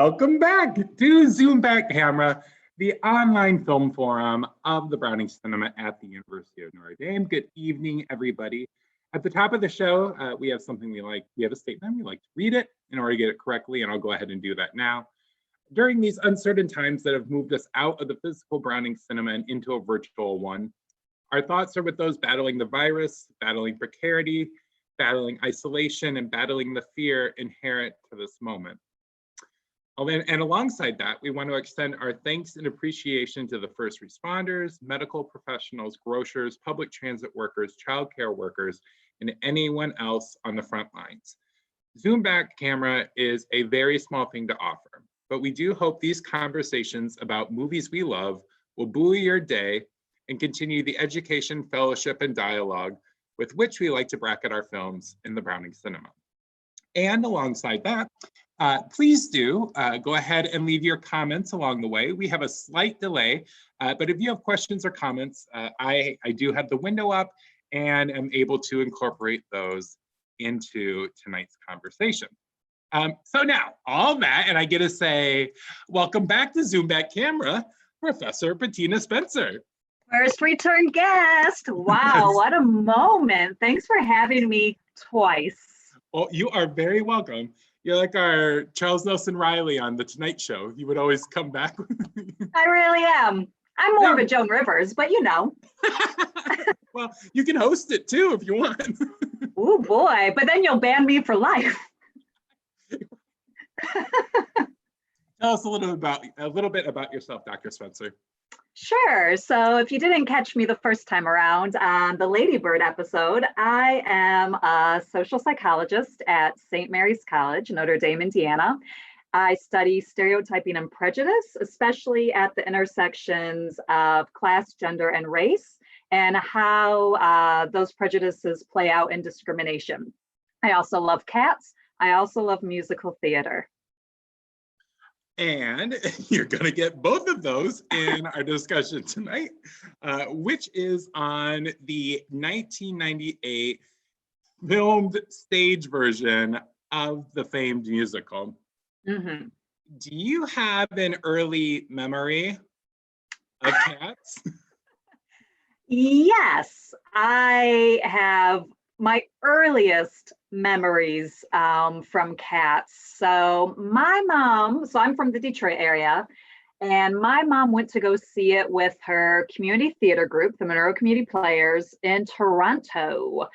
Welcome back to Zoom Back Camera, the online film forum of the Browning Cinema at the University of Notre Dame. Good evening, everybody. At the top of the show, we have something we have a statement. We like to read it in order to get it correctly, and I'll go ahead and do that now. During these uncertain times that have moved us out of the physical Browning Cinema and into a virtual one, our thoughts are with those battling the virus, battling precarity, battling isolation, and battling the fear inherent to this moment. And alongside that, we want to extend our thanks and appreciation to the first responders, medical professionals, grocers, public transit workers, childcare workers, and anyone else on the front lines. Zoom Back Camera is a very small thing to offer, but we do hope these conversations about movies we love will buoy your day and continue the education, fellowship, and dialogue with which we like to bracket our films in the Browning Cinema. And alongside that, please do go ahead and leave your comments along the way. We have a slight delay, but if you have questions or comments, I do have the window up and am able to incorporate those into tonight's conversation. So now, all that, and I get to say, welcome back to Zoom Back Camera, Professor Bettina Spencer. First return guest. Wow, what a moment. Thanks for having me twice. Well, you are very welcome. You're like our Charles Nelson Riley on The Tonight Show. You would always come back. I really am. I'm more of a Joan Rivers, but you know. Well, you can host it too if you want. Oh boy, but then you'll ban me for life. Tell us a little bit about yourself, Dr. Spencer. Sure. So if you didn't catch me the first time around on the Ladybird episode, I am a social psychologist at St. Mary's College, Notre Dame, Indiana. I study stereotyping and prejudice, especially at the intersections of class, gender, and race, and how those prejudices play out in discrimination. I also love cats. I also love musical theater. And you're going to get both of those in our discussion tonight, which is on the 1998 filmed stage version of the famed musical. Mm-hmm. Do you have an early memory of Cats? Yes, I have my earliest memories from Cats. So my mom, I'm from the Detroit area, and my mom went to go see it with her community theater group, the Monroe Community Players, in Toronto.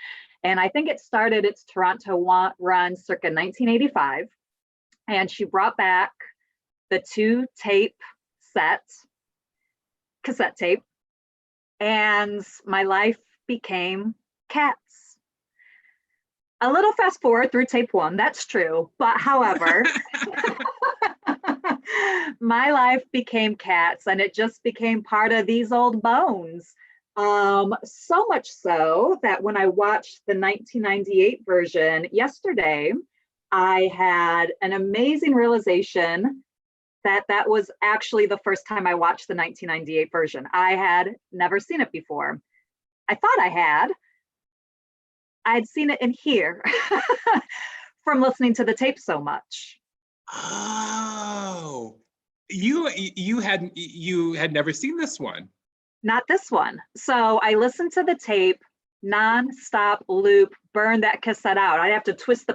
And I think it started its Toronto run circa 1985. And she brought back the 2-tape set, cassette tape, and my life became Cats. A little fast forward through tape 1, that's true. But however, my life became Cats, and it just became part of these old bones. So much so that when I watched the 1998 version yesterday, I had an amazing realization that that was actually the first time I watched the 1998 version. I had never seen it before. I thought I had. I'd seen it in here from listening to the tape so much. Oh, you had never seen this one? Not this one. So I listened to the tape, non-stop loop, burn that cassette out. I'd have to twist the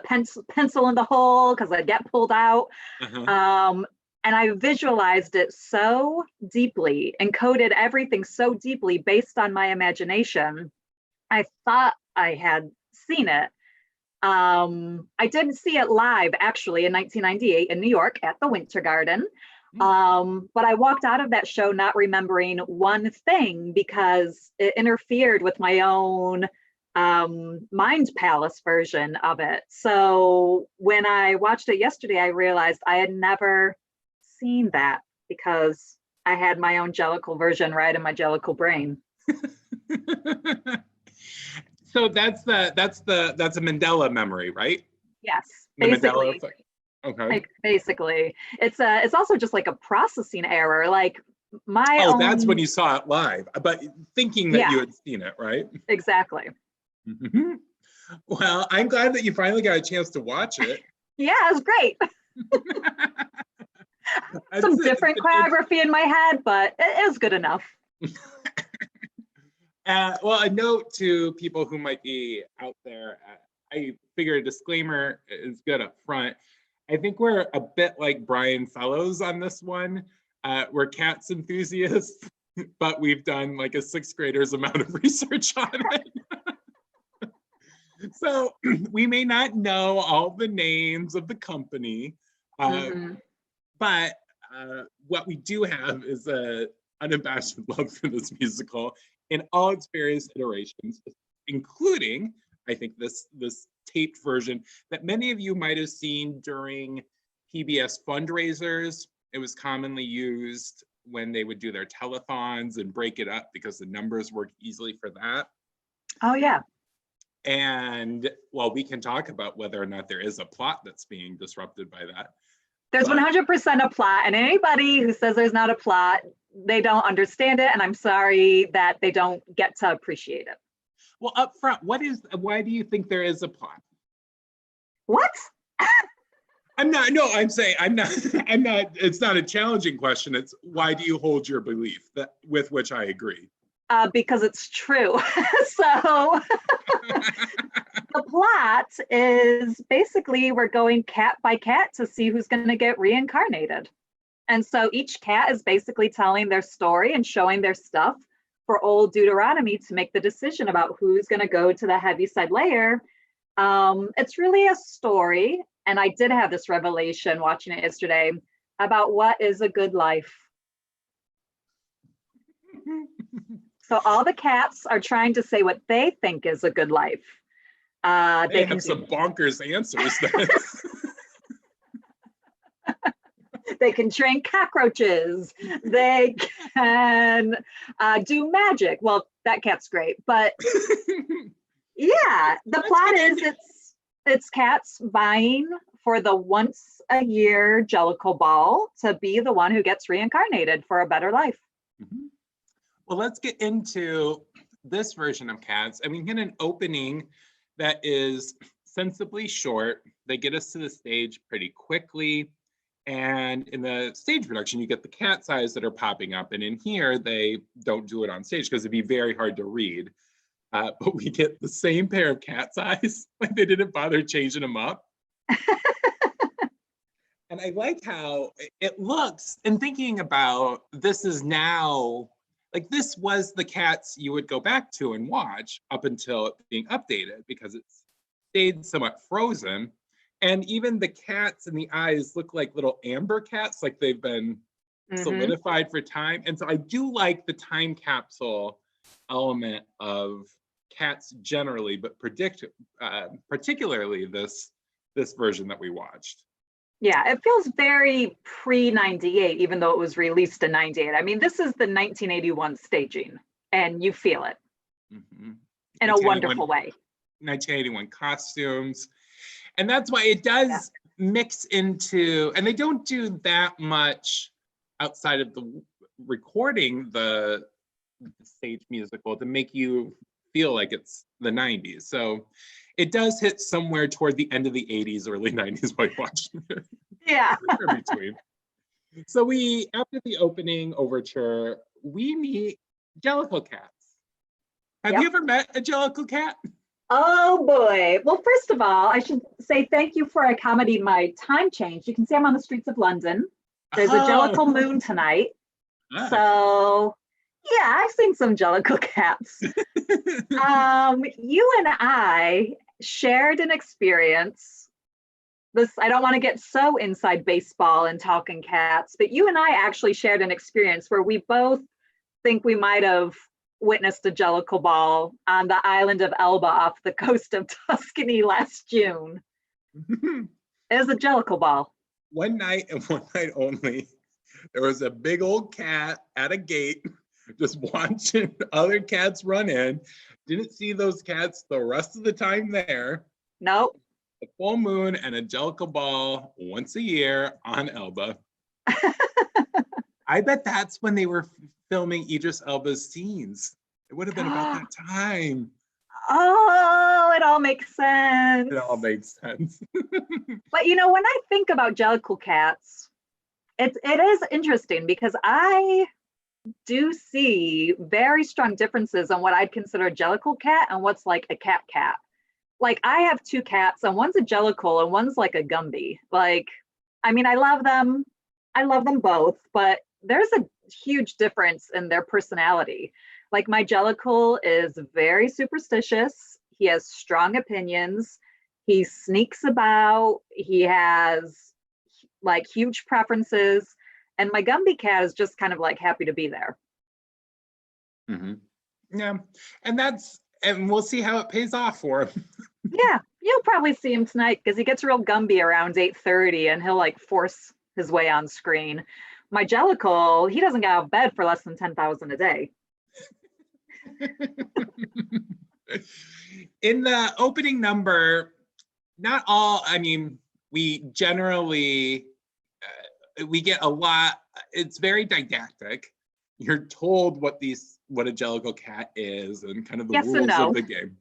pencil in the hole because I'd get pulled out. Uh-huh. And I visualized it so deeply, encoded everything so deeply based on my imagination. I thought I had seen it. I did see it live actually in 1998 in New York at the Winter Garden. But I walked out of that show not remembering one thing because it interfered with my own Mind Palace version of it. So when I watched it yesterday, I realized I had never seen that because I had my own Jellicle version right in my Jellicle brain. So that's a Mandela memory, right? Yes, basically. Okay. Like, basically, it's also just like a processing error. Like that's when you saw it live, but thinking that you had seen it, right? Exactly. Mm-hmm. Well, I'm glad that you finally got a chance to watch it. Yeah, it was great. Some different choreography in my head, but it was good enough. Well, a note to people who might be out there, I figure a disclaimer is good up front. I think we're a bit like Brian Fellows on this one. We're cats enthusiasts, but we've done like a sixth grader's amount of research on it. So we may not know all the names of the company, but what we do have is an unabashed love for this musical in all its various iterations, including, I think, this taped version that many of you might have seen during PBS fundraisers. It was commonly used when they would do their telethons and break it up because the numbers work easily for that. Oh, yeah. And well, we can talk about whether or not there is a plot that's being disrupted by that. There's 100% a plot, and anybody who says there's not a plot, they don't understand it, and I'm sorry that they don't get to appreciate it. Well, up front, why do you think there is a plot? What? I'm not, it's not a challenging question. It's why do you hold your belief with which I agree? Because it's true. So the plot is basically we're going cat by cat to see who's going to get reincarnated. And so each cat is basically telling their story and showing their stuff for old Deuteronomy to make the decision about who's going to go to the Heaviside layer. It's really a story. And I did have this revelation watching it yesterday about what is a good life. So all the cats are trying to say what they think is a good life. They have some bonkers answers. They can train cockroaches. They can do magic. Well, that cat's great, but yeah, the plot is it's cats vying for the once a year Jellicle Ball to be the one who gets reincarnated for a better life. Mm-hmm. Well, let's get into this version of Cats. I mean, get an opening that is sensibly short. They get us to the stage pretty quickly. And in the stage production, you get the cat's eyes that are popping up. And in here, they don't do it on stage because it'd be very hard to read. But we get the same pair of cat's eyes. Like they didn't bother changing them up. And I like how it looks, and thinking about this is now, like this was the Cats you would go back to and watch up until it being updated because it stayed somewhat frozen. And even the cats in the eyes look like little amber cats, like they've been solidified for time. And so I do like the time capsule element of Cats generally, but particularly this version that we watched. Yeah, it feels very pre-98, even though it was released in 98. I mean, this is the 1981 staging, and you feel it in a wonderful way. 1981 costumes. And that's why it does mix into, and they don't do that much outside of the recording the stage musical to make you feel like it's the 90s. So it does hit somewhere toward the end of the 80s, early 90s while watching it. Yeah. Between. So after the opening overture, we meet Jellicle cats. Have you ever met a Jellicle cat? Oh boy. Well, first of all, I should say thank you for accommodating my time change. You can see I'm on the streets of London. There's a Jellicle moon tonight. So yeah, I've seen some Jellicle cats. You and I shared an experience. I don't want to get so inside baseball and talking cats, but you and I actually shared an experience where we both think we might have witnessed a Jellicle Ball on the island of Elba off the coast of Tuscany last June. It was a Jellicle Ball. One night and one night only, there was a big old cat at a gate just watching other cats run in. Didn't see those cats the rest of the time there. Nope. A full moon and a Jellicle Ball once a year on Elba. I bet that's when they were filming Idris Elba's scenes. It would have been about that time. Oh, it all makes sense. It all makes sense. But you know, when I think about Jellicle cats, it is interesting because I do see very strong differences on what I'd consider a Jellicle cat and what's like a cat cat. Like I have two cats and one's a Jellicle and one's like a Gumby. Like, I mean, I love them. I love them both, but there's a huge difference in their personality. Like my Jellicle is very superstitious. He has strong opinions. He sneaks about. He has like huge preferences. And my Gumby cat is just kind of like happy to be there. Mm-hmm. Yeah, and we'll see how it pays off for him. Yeah, you'll probably see him tonight because he gets real Gumby around 8:30 and he'll like force his way on screen. My Jellicle, he doesn't get out of bed for less than 10,000 a day. In the opening number, not all, I mean, we generally, we get a lot, it's very didactic. You're told what a Jellicle cat is and kind of the rules of the game.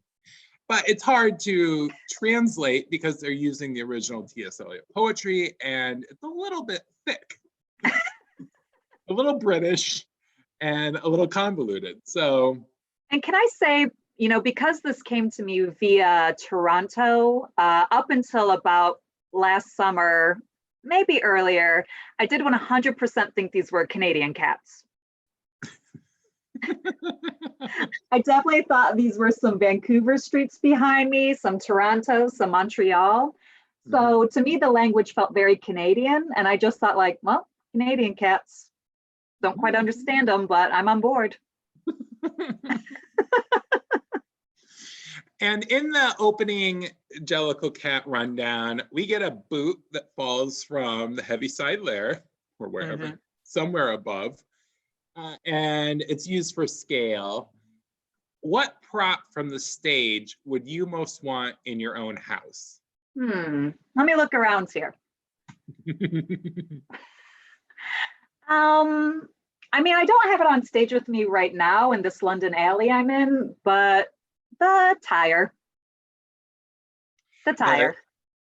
But it's hard to translate because they're using the original T.S. Eliot poetry and it's a little bit thick, a little British and a little convoluted. So, and can I say, you know, because this came to me via Toronto, up until about last summer, maybe earlier, I did 100% think these were Canadian cats. I definitely thought these were some Vancouver streets behind me, some Toronto, some Montreal. So to me, the language felt very Canadian. And I just thought like, well, Canadian cats, don't quite understand them, but I'm on board. And in the opening Jellicle cat rundown, we get a boot that falls from the Heaviside Lair or wherever, somewhere above. And it's used for scale. What prop from the stage would you most want in your own house? Let me look around here. I mean, I don't have it on stage with me right now in this London alley I'm in, but the tire. The tire.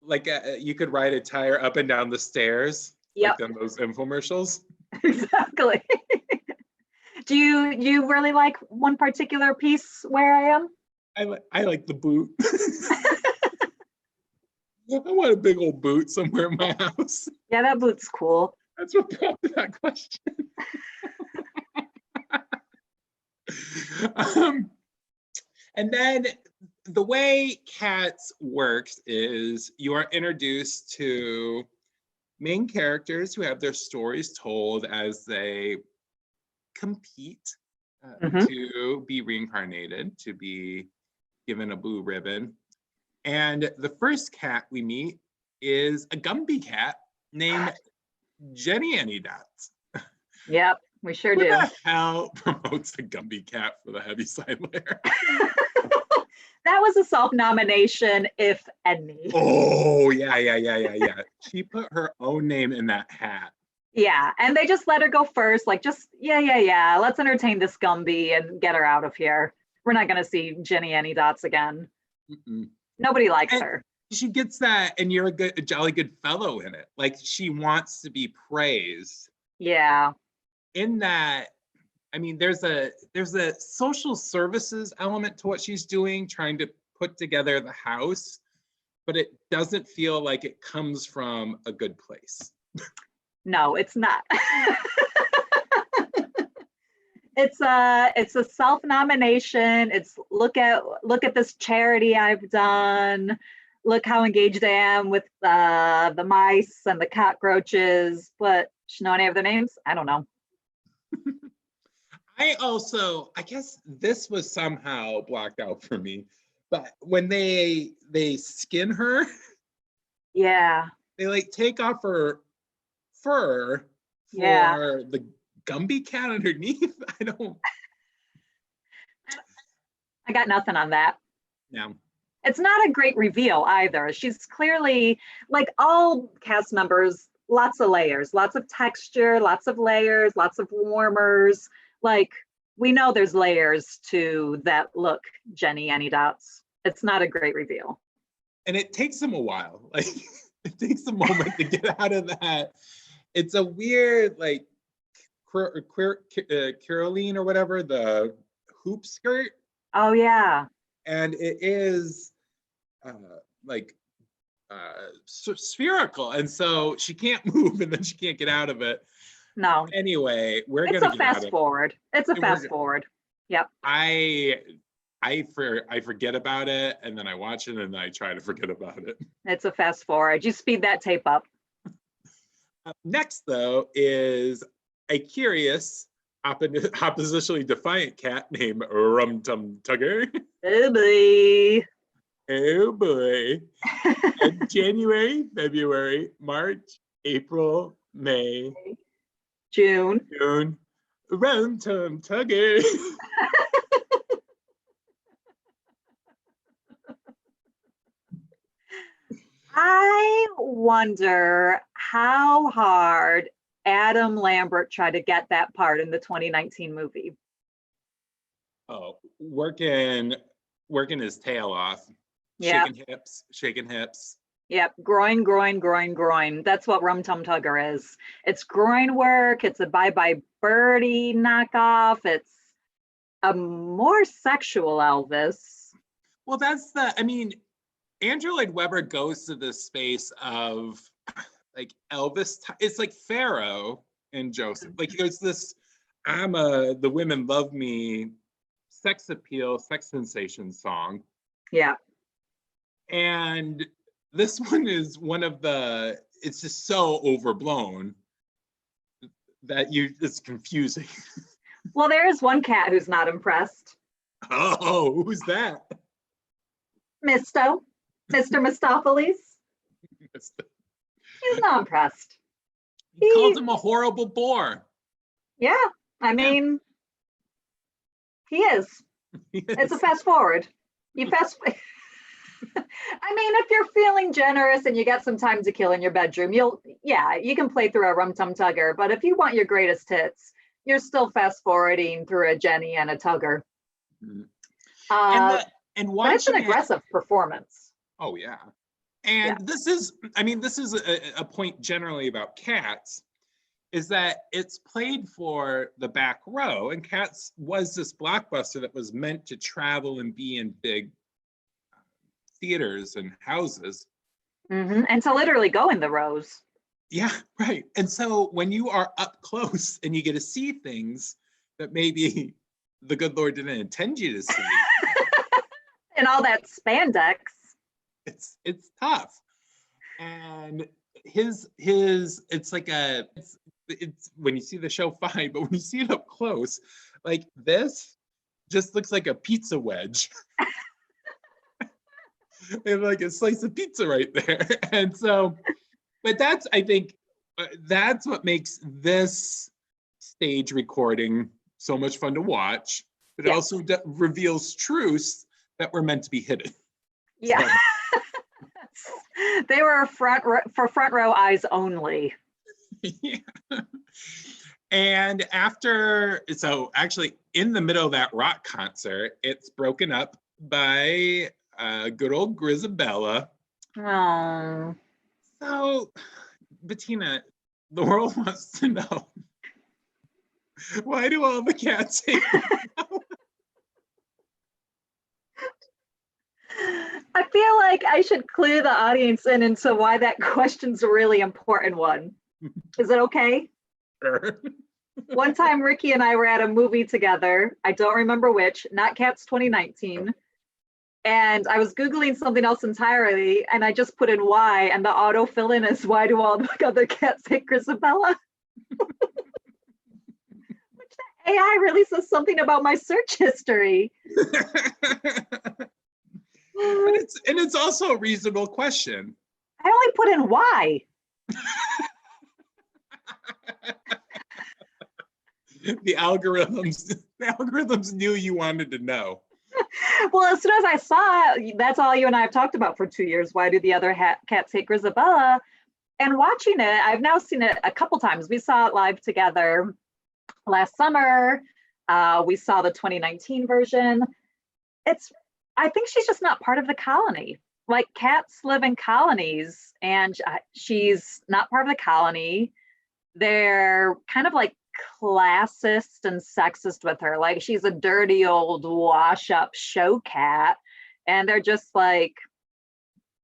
Like you could ride a tire up and down the stairs, like in those infomercials. Exactly. Do you really like one particular piece where I am? I like the boot. I want a big old boot somewhere in my house. Yeah, that boot's cool. That's what prompted that question. And then the way Cats works is you are introduced to main characters who have their stories told as they compete to be reincarnated, to be given a blue ribbon. And the first cat we meet is a Gumby cat named Jenny Anydots. Yep, we sure do. Who the hell promotes a Gumby cat for the Heaviside Lair? That was a self-nomination, if any. Oh, yeah. She put her own name in that hat. Yeah, and they just let her go first, like just, yeah. Let's entertain this Gumby and get her out of here. We're not going to see Jenny Anydots again. Nobody likes her. She gets that, and you're a jolly good fellow in it. Like, she wants to be praised. Yeah. In that, I mean, there's a social services element to what she's doing, trying to put together the house, but it doesn't feel like it comes from a good place. No, it's not. It's a self-nomination. It's look at this charity I've done. Look how engaged I am with the mice and the cockroaches. But you know any of their names? I don't know. I guess this was somehow blocked out for me, but when they skin her, yeah, they like take off her fur for the Gumby cat underneath. I got nothing on that. No. It's not a great reveal either. She's clearly, like all cast members, lots of layers, lots of texture, lots of layers, lots of warmers. Like, we know there's layers to that look, Jenny Anydots. It's not a great reveal. And it takes them a while. Like, it takes a moment to get out of that. it's a weird like Caroline or whatever, the hoop skirt, Oh yeah. and it is uh, like spherical, and so she can't move, and then she can't get out of it. No. Anyway, we're It's gonna a get out fast of forward. It's a it. fast forward. Yep. I forget about it, and then I watch it, and I try to forget about it. It's a fast forward. You speed that tape up. Next, though, is a curious, oppositionally defiant cat named Rum Tum Tugger. Oh boy. Oh boy. And January, February, March, April, May, June. June, Rum Tum Tugger. I wonder how hard Adam Lambert tried to get that part in the 2019 movie. Oh, working his tail off, Yep. shaking hips. Yep. Groin, groin, groin, groin. That's what Rum Tum Tugger is. It's groin work. It's a Bye Bye Birdie knockoff. It's a more sexual Elvis. Well, Andrew Lloyd Webber goes to this space of like Elvis. It's like Pharaoh and Joseph. Like there's this, the women love me, sex appeal, sex sensation song. Yeah. And this one is it's just so overblown that it's confusing. Well, there's one cat who's not impressed. Oh, who's that? Mr. Mistopheles. He's not impressed. He called him a horrible bore. Yeah, I mean, he is. It's a fast forward. You fast. I mean, if you're feeling generous and you got some time to kill in your bedroom, you can play through a Rum Tum Tugger. But if you want your greatest hits, you're still fast forwarding through a Jenny and a Tugger. Mm-hmm. And but it's an aggressive performance. Oh yeah. And this is a point generally about Cats, is that it's played for the back row, and Cats was this blockbuster that was meant to travel and be in big theaters and houses. Mm-hmm. And to literally go in the rows. Yeah, right. And so when you are up close and you get to see things that maybe the good Lord didn't intend you to see. And all that spandex. It's tough. And it's when you see the show fine, but when you see it up close, like this just looks like a pizza wedge. And like a slice of pizza right there. And so, but I think that's what makes this stage recording so much fun to watch. But it also reveals truths that were meant to be hidden. Yeah. So. They were front row eyes only. Yeah. And actually in the middle of that rock concert, it's broken up by good old Grisabella. Oh. So, Bettina, the world wants to know, why do all the cats hate I feel like I should clue the audience into why that question's a really important one. Is it okay? Sure. One time, Ricky and I were at a movie together. I don't remember which, not Cats 2019. And I was Googling something else entirely, and I just put in why, and the auto fill in is why do all the other cats hate Grisabella? Which the AI really says something about my search history. And it's also a reasonable question. I only put in why. The algorithms knew you wanted to know. Well, as soon as I saw it, that's all you and I have talked about for 2 years. Why do the other cats hate Grisabella? And watching it, I've now seen it a couple times. We saw it live together last summer. We saw the 2019 version. I think she's just not part of the colony. Like, cats live in colonies, and she's not part of the colony. they're kind of like classist and sexist with her. Like she's a dirty old wash up show cat. And they're just like,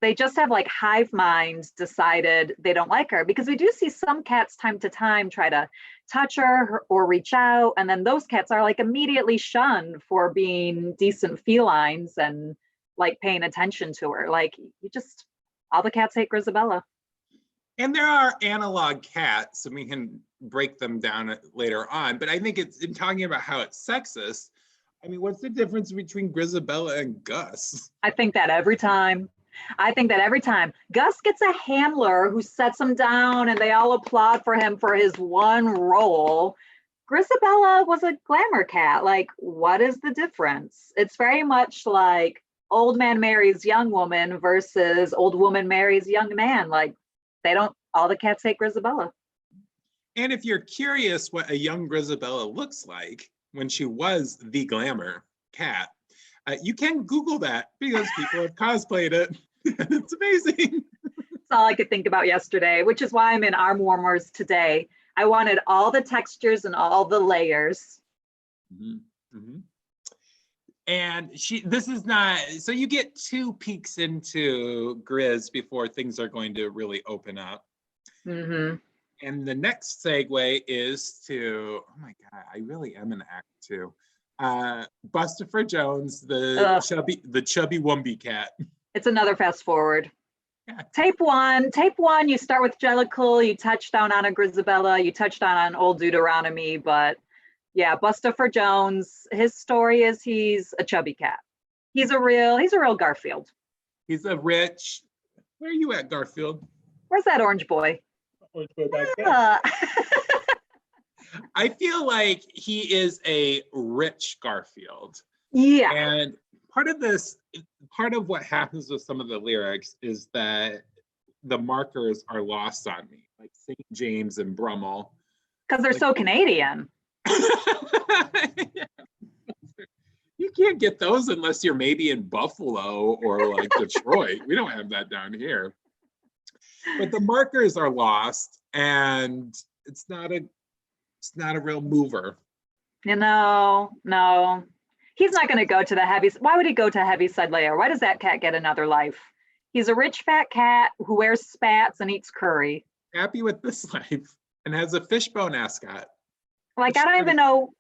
they just have like hive minds decided they don't like her, because we do see some cats time to time try to touch her or reach out. And then those cats are like immediately shunned for being decent felines and like paying attention to her. Like all the cats hate Grisabella. And there are analog cats, and we can break them down later on. But I think it's in talking about how it's sexist. I mean, what's the difference between Grisabella and Gus? I think that every time. Gus gets a handler who sets him down and they all applaud for him for his one role. Grisabella was a glamour cat. Like, what is the difference? It's very much like old man marries young woman versus old woman marries young man. Like, all the cats hate Grisabella. And if you're curious what a young Grisabella looks like when she was the glamour cat, you can Google that, because people have cosplayed it. It's amazing. That's all I could think about yesterday, which is why I'm in arm warmers today. I wanted all the textures and all the layers. Mm-hmm. Mm-hmm. And this is not, so you get 2 peeks into Grizz before things are going to really open up. Mm-hmm. And the next segue is to, oh my God, I really am an act 2. Bustopher Jones, the chubby Wumby cat. It's another fast forward. Yeah. Tape one, you start with Jellicle, you touch down on a Grisabella, you touch down on old Deuteronomy, but yeah, Bustopher Jones, his story is he's a chubby cat. He's a real Garfield. He's a rich, where are you at, Garfield? Where's that orange boy? Orange boy back there. I feel like he is a rich Garfield. Yeah. And part of what happens with some of the lyrics is that the markers are lost on me, like St. James and Brummel. Because they're so Canadian. Yeah. You can't get those unless you're maybe in Buffalo or like Detroit. We don't have that down here. But the markers are lost, and it's not a real mover. No. He's not going to go to the heavy. Why would he go to Heaviside Layer? Why does that cat get another life? He's a rich fat cat who wears spats and eats curry. Happy with this life, and has a fishbone ascot. Like, I don't even know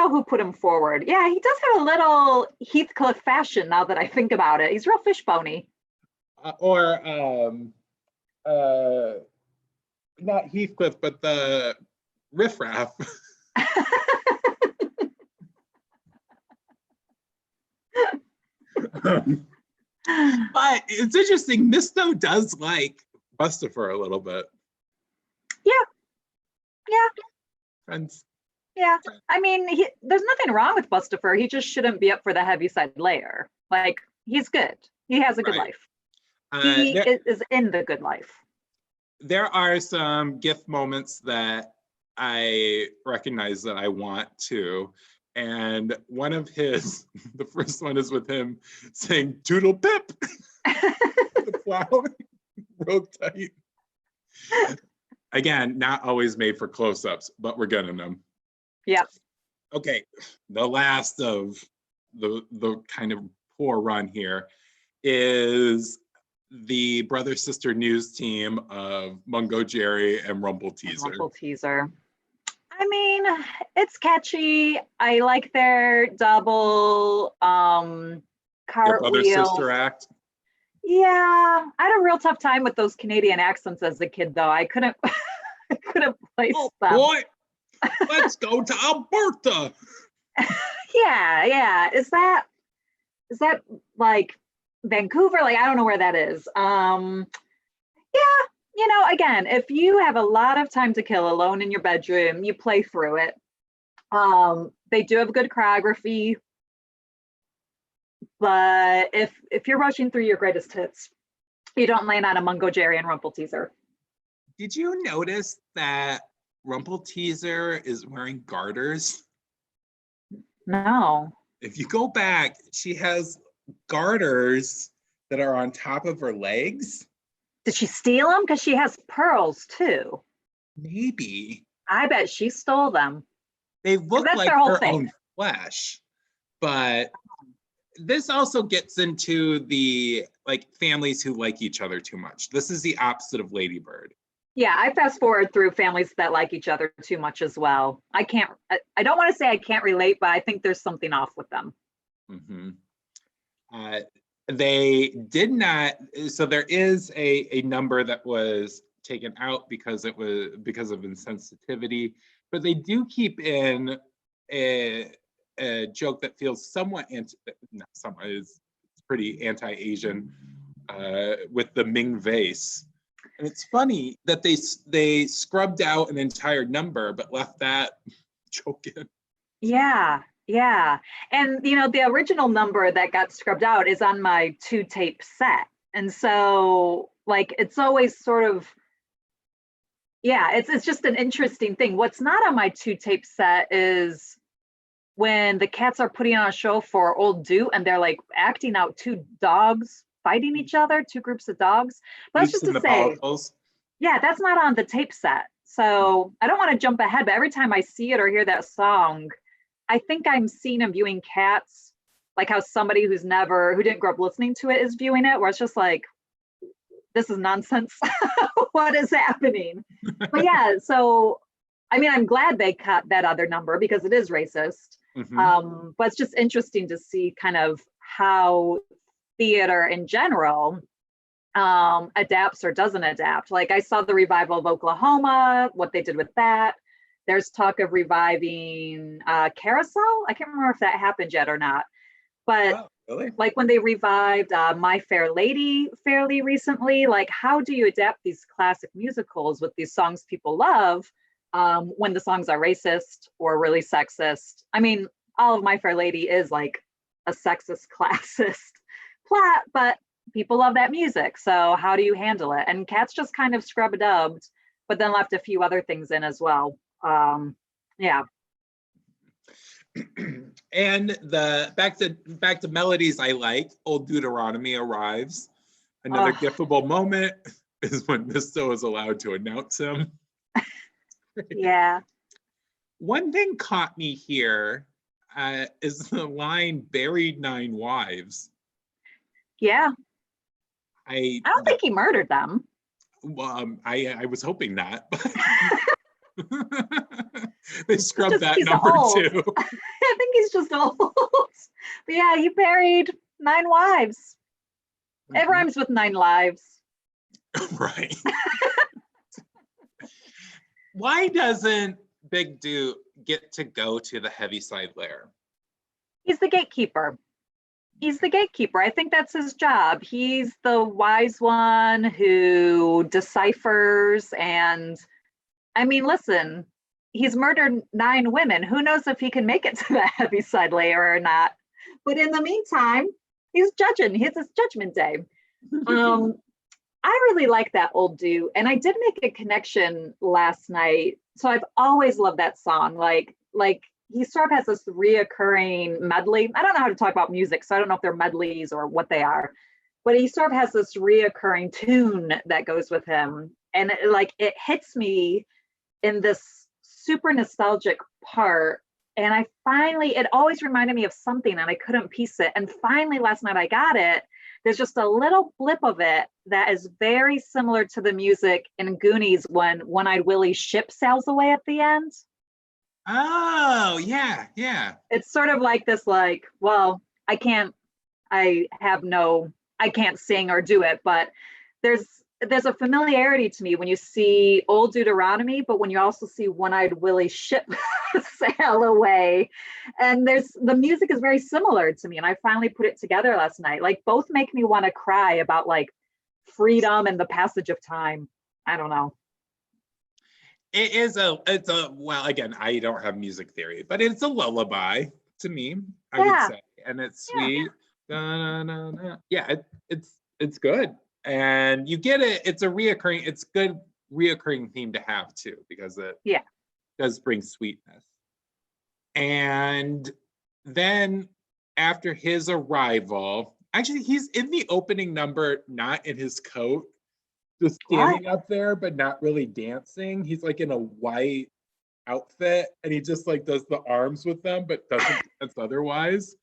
who put him forward. Yeah, he does have a little Heathcliff fashion now that I think about it. He's real fishbony. Not Heathcliff, but the riffraff. But it's interesting, Misto does like Bustopher a little bit. Yeah. Friends. Yeah, I mean, there's nothing wrong with Bustopher. He just shouldn't be up for the Heaviside Layer. Like, he's good. He has a good life. He is in the good life. There are some GIF moments that I recognize that I want to. And one of his, the first one is with him saying, "Toodle pip." The flower, real tight. Again, not always made for close-ups, but we're getting them. Yeah. Okay, the last of the kind of poor run here is the brother-sister news team of Mungo Jerry and Rumple Teaser. I mean, it's catchy. I like their double cartwheel. Brother-sister act. Yeah, I had a real tough time with those Canadian accents as a kid, though. I couldn't place them. Boy, let's go to Alberta. Yeah. Is that like Vancouver? Like, I don't know where that is. Yeah, again, if you have a lot of time to kill alone in your bedroom, you play through it. They do have good choreography, but if you're rushing through your greatest hits, you don't land on a Mungo Jerry and Rumple Teaser. Did you notice that Rumple Teaser is wearing garters? No. If you go back, she has garters that are on top of her legs. Did she steal them? Because she has pearls too. Maybe. I bet she stole them. They 'Cause look that's like their whole her thing. own flesh, but this also gets into the like families who like each other too much. This is the opposite of Ladybird. Yeah, I fast forward through families that like each other too much as well. I don't want to say I can't relate, but I think there's something off with them. Mm-hmm. They did not, so there is a number that was taken out because of insensitivity, but they do keep in a joke that feels somewhat it's pretty anti-Asian with the Ming vase. And it's funny that they scrubbed out an entire number but left that joke in. Yeah, yeah. And the original number that got scrubbed out is on my 2-tape set. And so like it's always sort of, yeah, it's just an interesting thing. What's not on my 2-tape set is when the cats are putting on a show for Old Do and they're like acting out 2 dogs fighting each other, 2 groups of dogs. But that's just to say, yeah, that's not on the tape set. So I don't want to jump ahead, but every time I see it or hear that song, I think I'm seeing and viewing Cats like how somebody who didn't grow up listening to it is viewing it, where it's just like, this is nonsense. What is happening? But yeah, so I mean, I'm glad they cut that other number because it is racist. Mm-hmm. But it's just interesting to see kind of how theater in general adapts or doesn't adapt. Like I saw the revival of Oklahoma, what they did with that. There's talk of reviving Carousel. I can't remember if that happened yet or not. But really? Like when they revived My Fair Lady fairly recently, like how do you adapt these classic musicals with these songs people love when the songs are racist or really sexist? I mean, all of My Fair Lady is like a sexist, classist plot, but people love that music. So how do you handle it? And Cats just kind of scrub-dubbed, but then left a few other things in as well. Yeah. And the back to melodies I like, Old Deuteronomy arrives. Another gifable moment is when Misto is allowed to announce him. Yeah. One thing caught me here is the line "buried 9 wives." Yeah. I don't think he murdered them. Well, I was hoping not. They scrubbed that number too. I think he's just old. But yeah, he buried 9 wives. It rhymes with 9 lives. Right. Why doesn't Big Dude get to go to the Heaviside Lair? He's the gatekeeper. I think that's his job. He's the wise one who deciphers. And I mean, listen, he's murdered 9 women. Who knows if he can make it to the Heaviside Lair or not? But in the meantime, he's judging. It's his judgment day. I really like that Old Do, and I did make a connection last night. So I've always loved that song. Like he sort of has this reoccurring medley. I don't know how to talk about music, so I don't know if they're medleys or what they are, but he sort of has this reoccurring tune that goes with him, and it hits me in this super nostalgic part. And it always reminded me of something, and I couldn't piece it. And finally, last night I got it. There's just a little blip of it that is very similar to the music in Goonies when One-Eyed Willie's ship sails away at the end. Oh, yeah, yeah. It's sort of like this, like, well, I can't sing or do it, but there's a familiarity to me when you see Old Deuteronomy, but when you also see One-Eyed Willie's ship sail away, and the music is very similar to me. And I finally put it together last night. Like both make me want to cry about like freedom and the passage of time. I don't know. It's a well, again, I don't have music theory, but it's a lullaby to me, I would say. And it's sweet. Yeah, yeah it's good. And you get it, it's good reoccurring theme to have too, because it does bring sweetness. And then after his arrival, actually he's in the opening number, not in his coat, just What? standing up there, but not really dancing. He's like in a white outfit and he just like does the arms with them, but doesn't dance otherwise.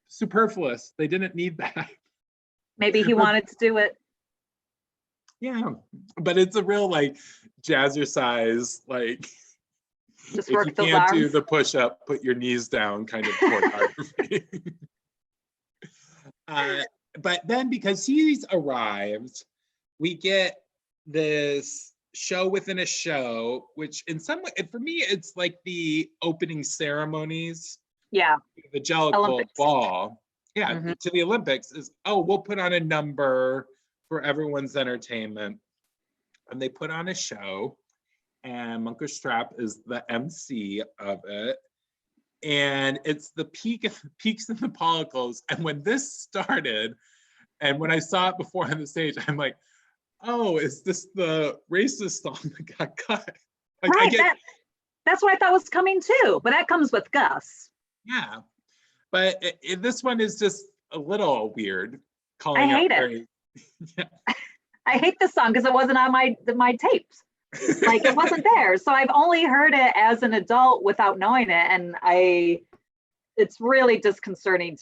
Superfluous. They didn't need that. Maybe he wanted to do it. Yeah, but it's a real like jazzercise, like Just if you work those can't do arms. the push-up, put your knees down kind of choreography. But then because he's arrived, we get this show within a show, which in some way, for me, it's like the opening ceremonies. Yeah. The Jellicle Olympics. Ball. Yeah, Mhm. to the Olympics is, oh, we'll put on a number for everyone's entertainment. And they put on a show, and Munker Strap is the MC of it. And it's the peaks and the pollicles. And when this started, and when I saw it before on the stage, I'm like, oh, is this the racist song that got cut? Like, Right, that's what I thought was coming too, but that comes with Gus. Yeah, but this one is just a little weird. I hate it. Yeah. I hate this song because it wasn't on my tapes. Like it wasn't there. So I've only heard it as an adult without knowing it. And it's really disconcerting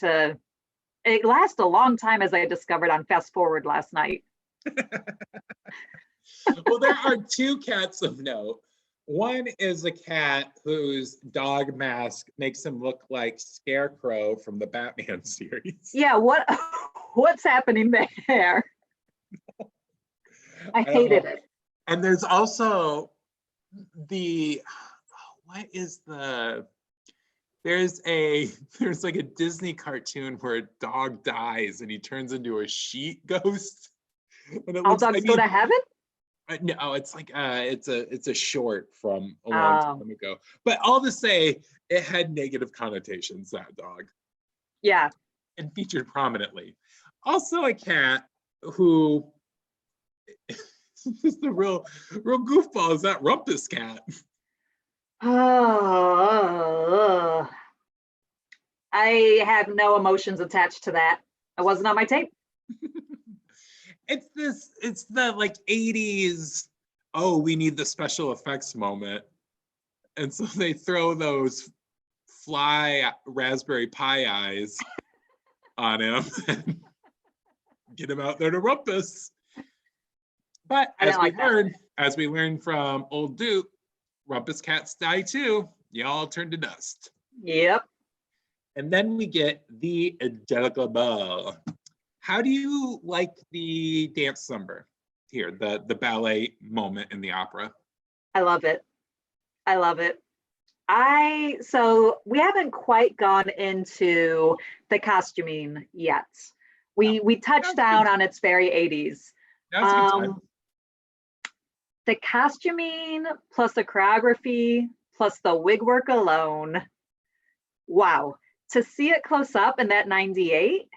it lasts a long time, as I discovered on Fast Forward last night. Well, there are two cats of note. One is a cat whose dog mask makes him look like Scarecrow from the Batman series. Yeah, what's happening there? I hated it. And there's also there's like a Disney cartoon where a dog dies and he turns into a sheet ghost. And All dogs go to heaven? No, it's like it's a short from a long time ago. But all to say, it had negative connotations, that dog. Yeah. And featured prominently. Also a cat who is the real goofball is that Rumpus cat. Oh, I have no emotions attached to that. It wasn't on my tape. It's the like 80s, oh, we need the special effects moment. And so they throw those fly Raspberry Pi eyes on him and get him out there to Rumpus. But as we learned from old Duke, Rumpus cats die too. Y'all turn to dust. Yep. And then we get the Jellicle Ball. How do you like the dance number here, the ballet moment in the opera? I love it. I love it. So we haven't quite gone into the costuming yet. We touched down on its very 80s. The costuming plus the choreography plus the wig work alone. Wow. To see it close up in that 98,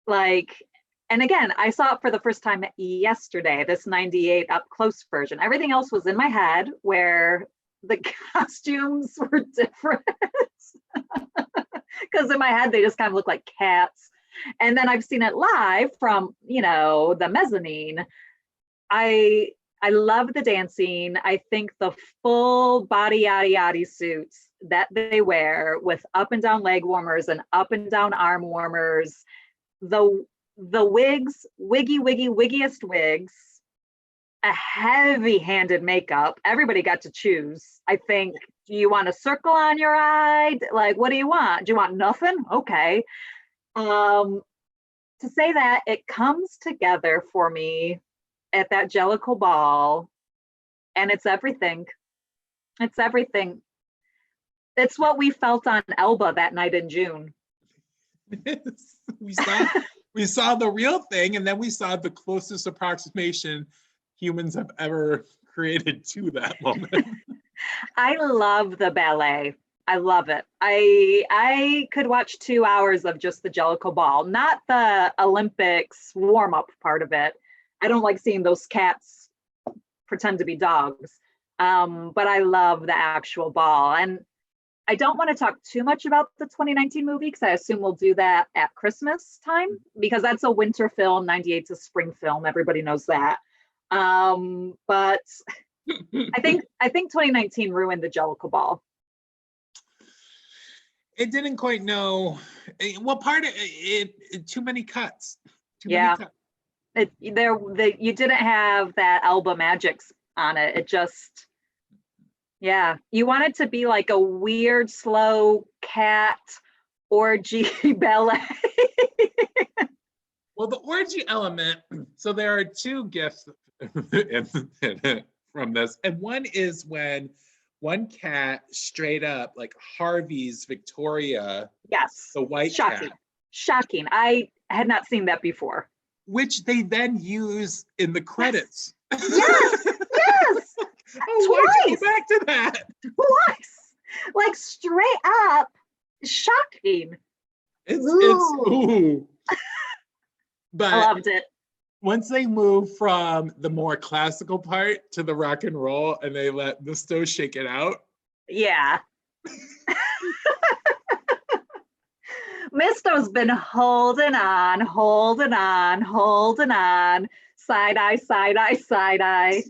like, and again, I saw it for the first time yesterday, this 98 up close version. Everything else was in my head where the costumes were different. Because in my head, they just kind of look like cats. And then I've seen it live from, the mezzanine. I love the dancing. I think the full body yaddy yaddy suits that they wear with up and down leg warmers and up and down arm warmers, the wigs, wiggiest wigs, a heavy-handed makeup. Everybody got to choose. I think, do you want a circle on your eye? Like, what do you want? Do you want nothing? Okay. To say that it comes together for me at that Jellicle Ball, and it's everything. It's everything. It's what we felt on Elba that night in June. We saw the real thing, and then we saw the closest approximation humans have ever created to that moment. I love the ballet. I love it. I could watch 2 hours of just the Jellicle Ball, not the Olympics warm-up part of it. I don't like seeing those cats pretend to be dogs, but I love the actual ball. And I don't want to talk too much about the 2019 movie because I assume we'll do that at Christmas time because that's a winter film, 98's a spring film. Everybody knows that. But I think 2019 ruined the Jellicle Ball. It didn't quite know. Well, part of it too many cuts. Too Yeah. many cuts. You didn't have that Elba Magics on it. It just, yeah. You want it to be like a weird, slow cat orgy ballet. Well, the orgy element, so there are two gifts from this. And one is when one cat straight up, like Harvey's Victoria, Yes. the white Shocking. cat. Shocking. I had not seen that before. Which they then use in the credits. Yes. Yes. Oh, why'd you go back to that? Twice. Like straight up shocking. It's ooh. But I loved it. Once they move from the more classical part to the rock and roll and they let Misto shake it out. Yeah. Misto's been holding on. Side eye, side eye, side eye.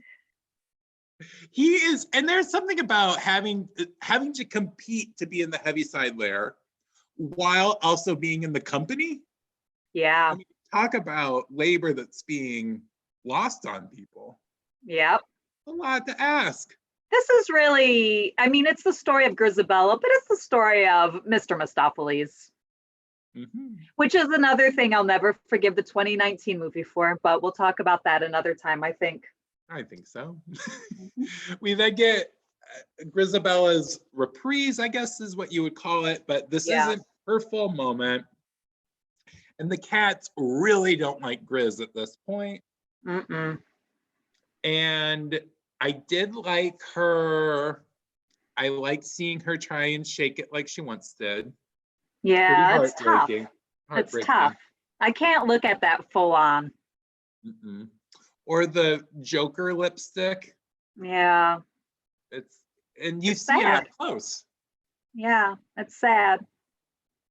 He is, and there's something about having to compete to be in the heavy side layer while also being in the company. Yeah. I mean, talk about labor that's being lost on people. Yep. A lot to ask. This is really, I mean, it's the story of Grisabella, but it's the story of Mr. Mistopheles, which is another thing I'll never forgive the 2019 movie for, but we'll talk about that another time, I think. I think so. We then get Grisabella's reprise, I guess is what you would call it, but this isn't her full moment. And the cats really don't like Grizz at this point. And I did like her. I like seeing her try and shake it like she once did. Yeah, it's tough. It's tough. I can't look at that full on. Or the Joker lipstick. Yeah. You see it up close. Yeah, it's sad.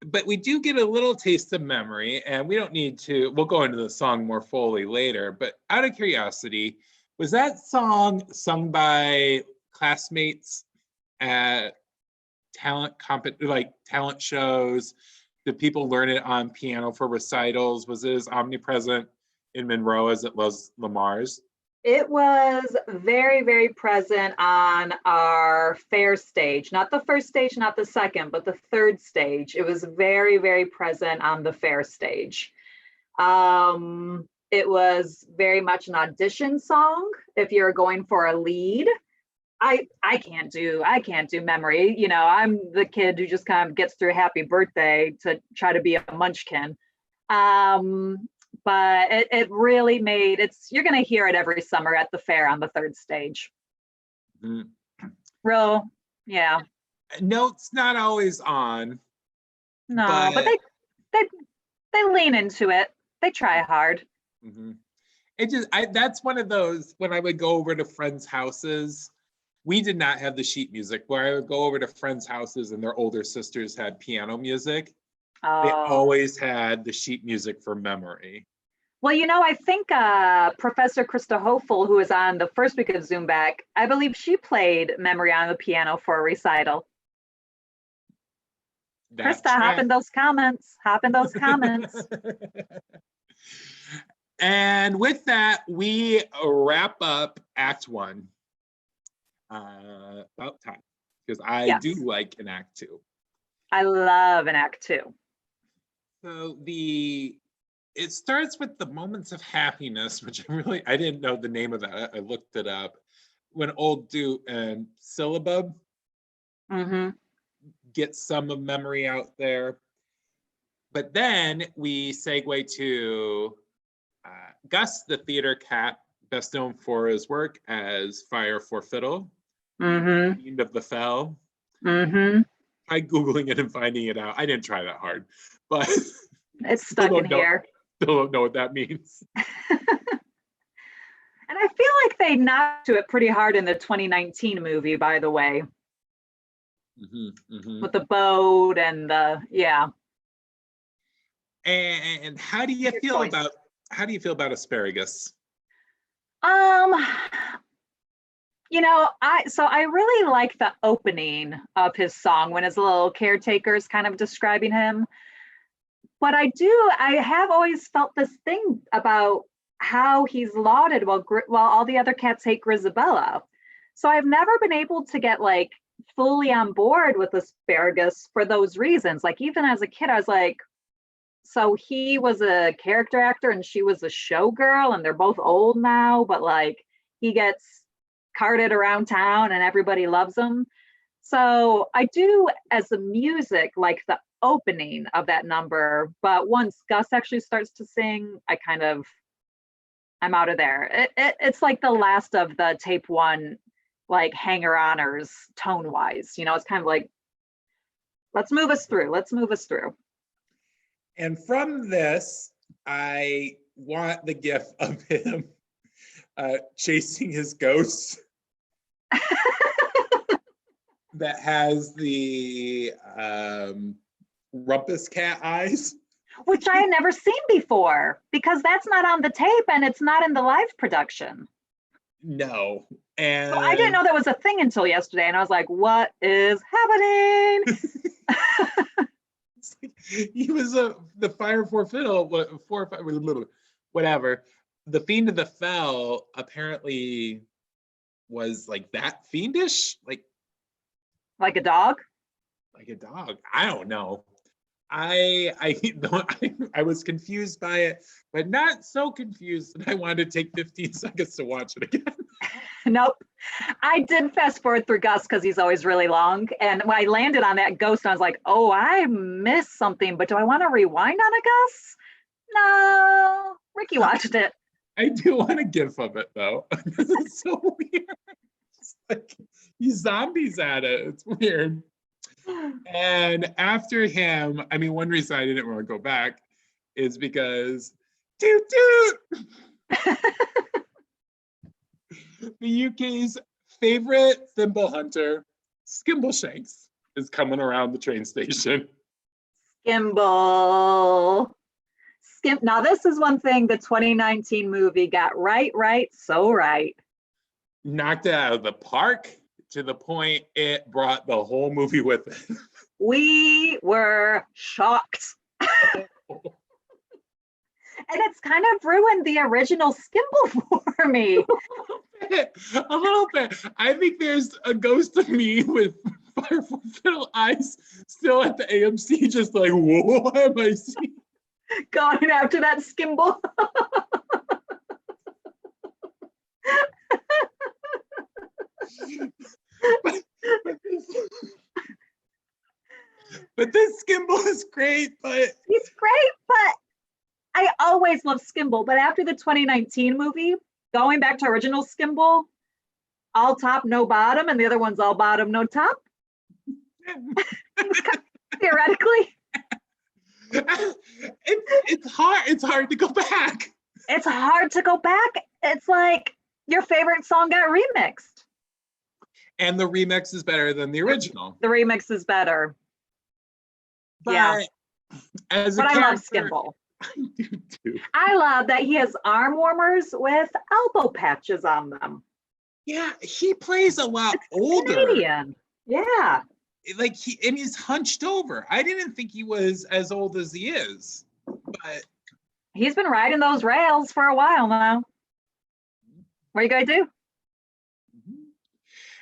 But we do get a little taste of memory, and we don't need to, we'll go into the song more fully later, but out of curiosity, was that song sung by classmates at talent shows? Did people learn it on piano for recitals? Was it as omnipresent in Monroe as it was Lamar's? It was very, very present on our fair stage, not the first stage, not the second, but the third stage. It was very, very present on the fair stage. It was very much an audition song. If you're going for a lead, I can't do memory. You know, I'm the kid who just kind of gets through Happy Birthday to try to be a munchkin. But it really made you're going to hear it every summer at the fair on the third stage. Real, yeah. Notes not always on. No, but they lean into it. They try hard. That's one of those, when I would go over to friends' houses, we did not have the sheet music, where I would go over to friends' houses and their older sisters had piano music. They always had the sheet music for memory. Well, you know, I think Professor Krista Hofel, who was on the first week of Zoom Back, I believe she played memory on the piano for a recital. Krista, hop in those comments. And with that, we wrap up Act 1. About time, because I do like an Act 2. I love an Act 2. So it starts with the moments of happiness, which I didn't know the name of that. I looked it up. When Old Duke and Syllabub get some of memory out there. But then we segue to Gus, the theater cat, best known for his work as Fire for Fiddle, Fiend of the Fell. Try Googling it and finding it out. I didn't try that hard, but it's stuck in here. Still don't know what that means. And I feel like they knocked to it pretty hard in the 2019 movie, by the way. With the boat and And how do you feel about asparagus? Um, I really like the opening of his song when his little caretaker's kind of describing him. But I have always felt this thing about how he's lauded while all the other cats hate Grisabella. So I've never been able to get like fully on board with Asparagus for those reasons. Like even as a kid, I was like, so he was a character actor and she was a showgirl and they're both old now, but like he gets carted around town and everybody loves him. So I do, as the music, like the opening of that number, but once Gus actually starts to sing, I'm out of there. It's like the last of the tape one, like hanger-oners tone wise. It's kind of like, let's move us through. Let's move us through. And from this, I want the gif of him chasing his ghost that has the rumpus cat eyes. Which I had never seen before because that's not on the tape and it's not in the live production. No. And so I didn't know that was a thing until yesterday. And I was like, what is happening? He was the Fire for Fiddle, whatever. The Fiend of the Fell apparently was like that fiendish, like a dog. Like a dog. I don't know. I was confused by it, but not so confused that I wanted to take 15 seconds to watch it again. Nope. I did fast forward through Gus because he's always really long. And when I landed on that ghost, I was like, oh, I missed something, but do I want to rewind on a Gus? No. Ricky watched it. I do want a gif of it though. This is so weird. It's like he's zombies at it. It's weird. And after him, I mean, one reason I didn't want to go back is because toot toot. The UK's favorite thimble hunter, Skimbleshanks, is coming around the train station. Skimble. Now, this is one thing the 2019 movie got right, so right. Knocked it out of the park to the point it brought the whole movie with it. We were shocked. And it's kind of ruined the original Skimble for me. A little bit. I think there's a ghost of me with Fire for Fiddle eyes still at the AMC, just like, whoa, what am I seeing? Going after that Skimble. but this Skimble is great, but he's great, but I always love Skimble. But after the 2019 movie, going back to original Skimble, all top, no bottom, and the other one's all bottom, no top. Theoretically. It's hard to go back. It's hard to go back. It's like your favorite song got remixed. And the remix is better than the original. The remix is better. But yeah. But I love Skimble. I do too. I love that he has arm warmers with elbow patches on them. Yeah, he plays a lot older. Canadian. Yeah. Like he's hunched over. I didn't think he was as old as he is, but he's been riding those rails for a while now. What are you gonna do?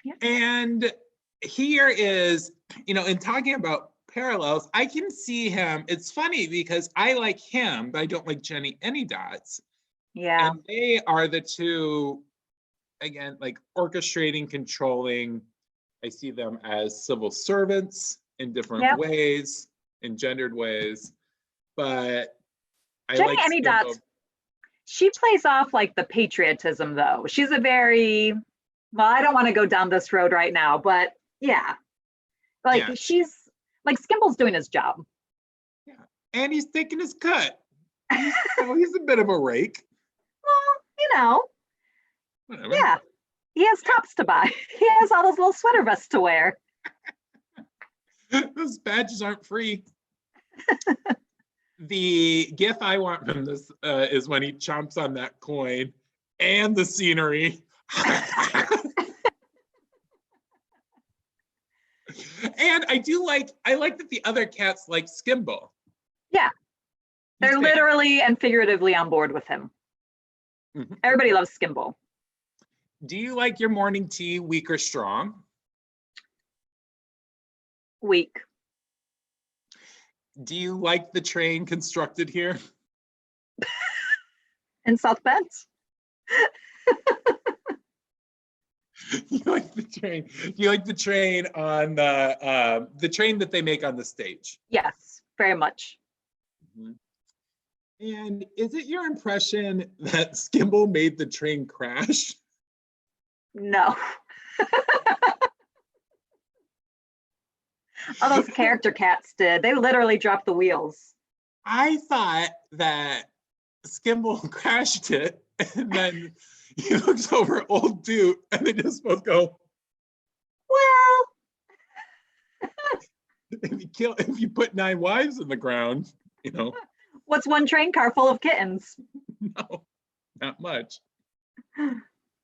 Yeah. And here is, in talking about parallels, I can see him. It's funny because I like him, but I don't like Jenny Anydots. Yeah. And they are the two, again, like orchestrating, controlling. I see them as civil servants in different ways, in gendered ways. But I Jenny like Anydots, she plays off like the patriotism though. She's a very, well, I don't want to go down this road right now, but yeah. Like she's like Skimble's doing his job. Yeah. And he's taking his cut. He's a bit of a rake. Well, whatever. Yeah. He has tops to buy. He has all those little sweater vests to wear. Those badges aren't free. The gif I want from this is when he chomps on that coin and the scenery. And I like that the other cats like Skimble. Yeah, He's they're bad. literally and figuratively on board with him. Everybody loves Skimble. Do you like your morning tea weak or strong? Weak. Do you like the train constructed here? In South Bend? You like the train? You like the train on the train that they make on the stage? Yes, very much. And is it your impression that Skimble made the train crash? No. All those character cats did. They literally dropped the wheels. I thought that Skimble crashed it, and then he looks over at old Dude, and they just both go, well, if you put 9 wives in the ground, what's one train car full of kittens? No, not much.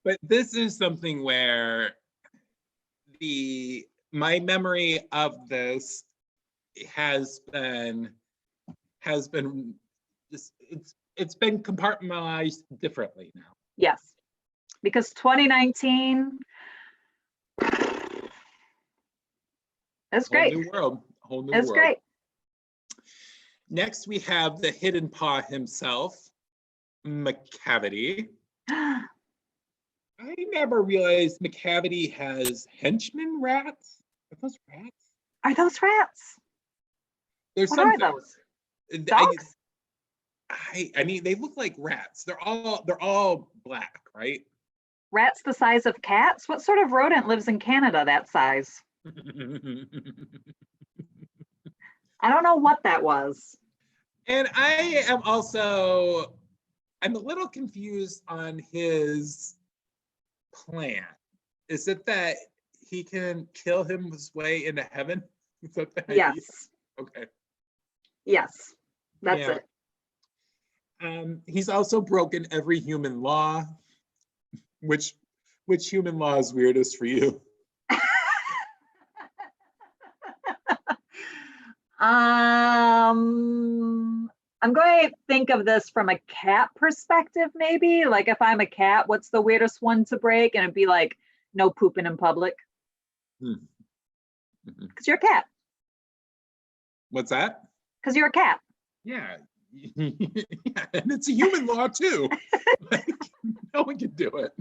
But this is something where my memory of this has been just it's been compartmentalized differently now. Yes, because 2019, that's great. Whole new world. Whole new It's world. great. Next, we have the hidden paw himself, McCavity. I never realized McCavity has henchmen rats. Are those rats? Are those rats? There's What something. are those? Dogs? I mean, they look like rats. They're all black, right? Rats the size of cats? What sort of rodent lives in Canada that size? I don't know what that was. And I'm a little confused on his plan. Is it that he can kill his way into heaven? Is that the idea? Yes. Okay. Yes, that's it. He's also broken every human law. Which human law is weirdest for you? I'm going to think of this from a cat perspective, maybe. Like if I'm a cat, what's the weirdest one to break? And it'd be like, no pooping in public. Because you're a cat. What's that? Because you're a cat. Yeah. Yeah, and it's a human law too. Like, no one can do it.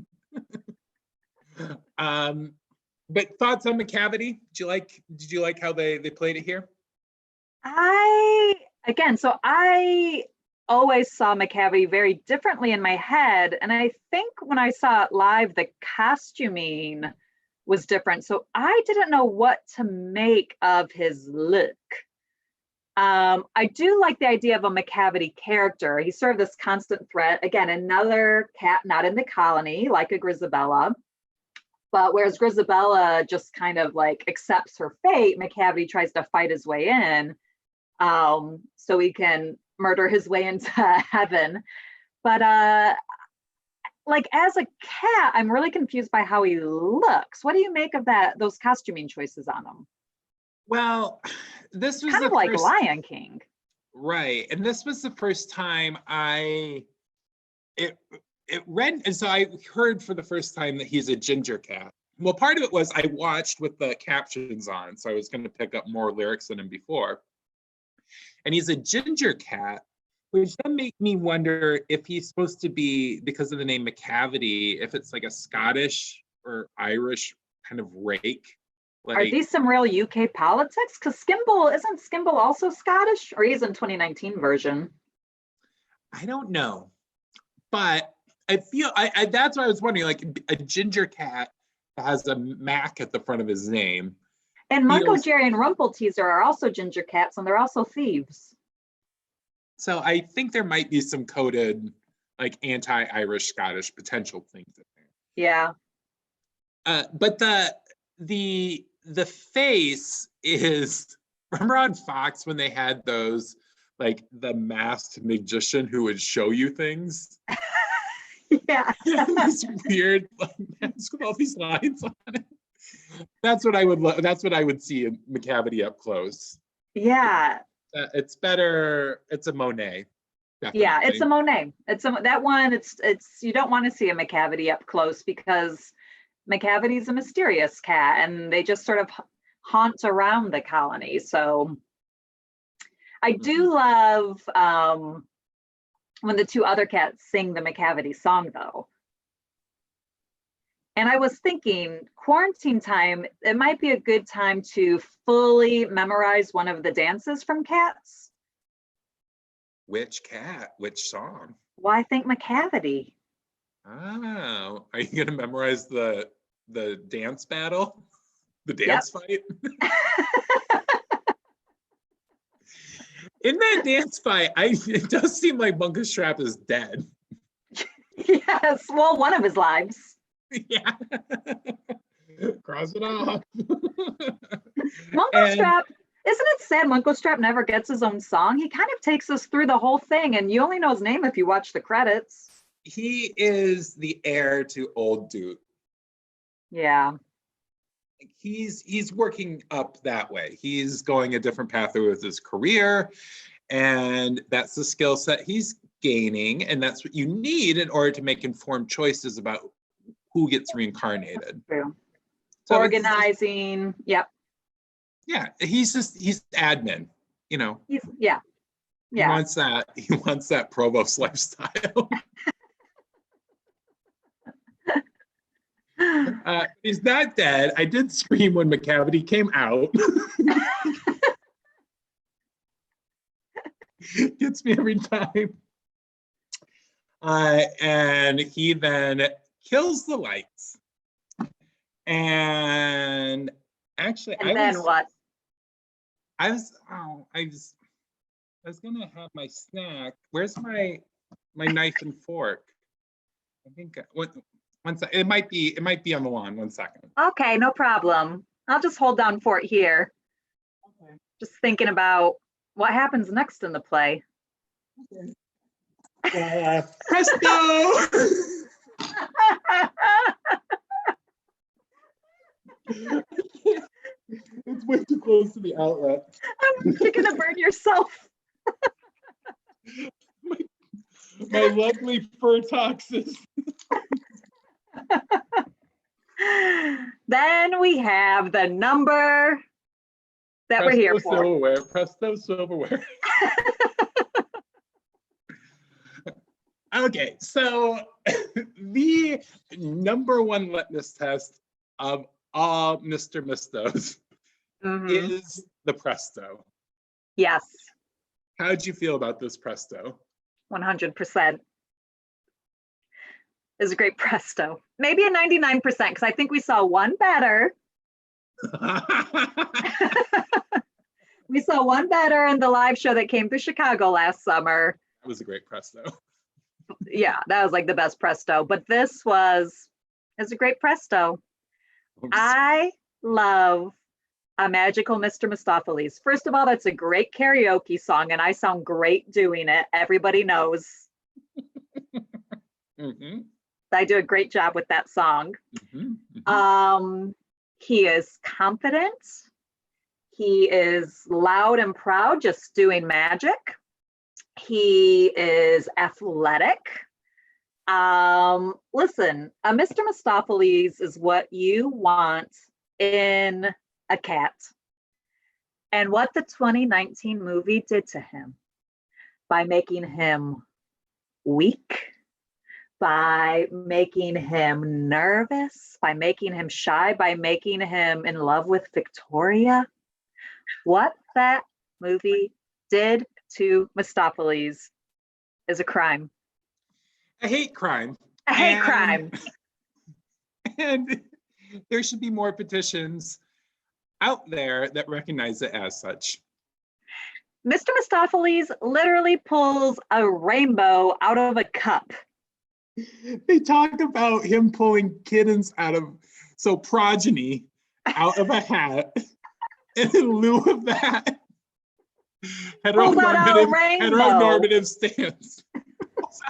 But thoughts on McCavity? Did you like how they played it here? I always saw McCavity very differently in my head. And I think when I saw it live, the costuming was different. So I didn't know what to make of his look. I do like the idea of a McCavity character. He's sort of this constant threat. Again, another cat not in the colony, like a Grisabella. But whereas Grisabella just kind of like accepts her fate, McCavity tries to fight his way in so he can murder his way into heaven. But like as a cat, I'm really confused by how he looks. What do you make of those costuming choices on him? Well, this was kind of like Lion King. Right. And this was the first time it read, and so I heard for the first time that he's a ginger cat. Well, part of it was I watched with the captions on, so I was going to pick up more lyrics than him before. And he's a ginger cat, which then made me wonder if he's supposed to be, because of the name McCavity, if it's like a Scottish or Irish kind of rake. Like, are these some real UK politics? Because isn't Skimble also Scottish, or he's in 2019 version? I don't know, but I feel that's what I was wondering. Like a ginger cat has a Mac at the front of his name. And Mungo, Jerry, and Rumpelteazer are also ginger cats, and they're also thieves. So I think there might be some coded, like anti-Irish Scottish potential things in there. Yeah. But the face is, remember on Fox when they had those, like the masked magician who would show you things? Yeah. These weird like, mask with all these lines on it. That's what I would see in McCavity up close. Yeah. It's better. It's a Monet. Definitely. Yeah, it's a Monet. That one. It's you don't want to see a McCavity up close because McCavity's a mysterious cat, and they just sort of haunt around the colony. So I do love when the two other cats sing the McCavity song, though. And I was thinking, quarantine time, it might be a good time to fully memorize one of the dances from Cats. Which cat? Which song? Well, I think McCavity. Oh, are you gonna memorize the dance battle? The dance fight? In that dance fight, it does seem like Bunkus Trap is dead. Yes, well, one of his lives. Yeah. Cross it off. Munkelstrap, isn't it sad Munkelstrap never gets his own song? He kind of takes us through the whole thing, and you only know his name if you watch the credits. He is the heir to Old Dude. Yeah. He's working up that way. He's going a different pathway with his career, and that's the skill set he's gaining, and that's what you need in order to make informed choices about who gets reincarnated. True. So organizing. Yep. Yeah, he's admin, you know. Yeah. He wants that provost lifestyle. He's not dead. I did scream when McCavity came out. Gets me every time. And he then kills the lights. And actually, what? I was gonna have my snack. Where's my knife and fork? I think one sec. It might be on the lawn. 1 second. Okay, no problem. I'll just hold down fort here. Okay. Just thinking about what happens next in the play. Okay. Presto! It's way too close to the outlet. You're gonna burn yourself. my lovely fur toxins. Then we have the number that we're here for. Silverware. Presto silverware. Okay, so the number one litmus test of all Mr. Mistos is the Presto. Yes. How'd you feel about this Presto? 100%. Is a great Presto. Maybe a 99% because I think we saw one better. We saw one better in the live show that came to Chicago last summer. That was a great Presto. Yeah, that was like the best Presto. But this is a great Presto. I love A Magical Mr. Mistopheles. First of all, that's a great karaoke song, and I sound great doing it. Everybody knows. I do a great job with that song. He is confident. He is loud and proud, just doing magic. He is athletic. Listen, a Mr. Mistopheles is what you want in a cat. And what the 2019 movie did to him by making him weak, by making him nervous, by making him shy, by making him in love with Victoria. What that movie did to Mistopheles is a crime. I hate crime. I hate crime. And there should be more petitions out there that recognize it as such. Mr. Mistopheles literally pulls a rainbow out of a cup. They talk about him pulling kittens progeny out of a hat. And in lieu of that, heteronormative stance.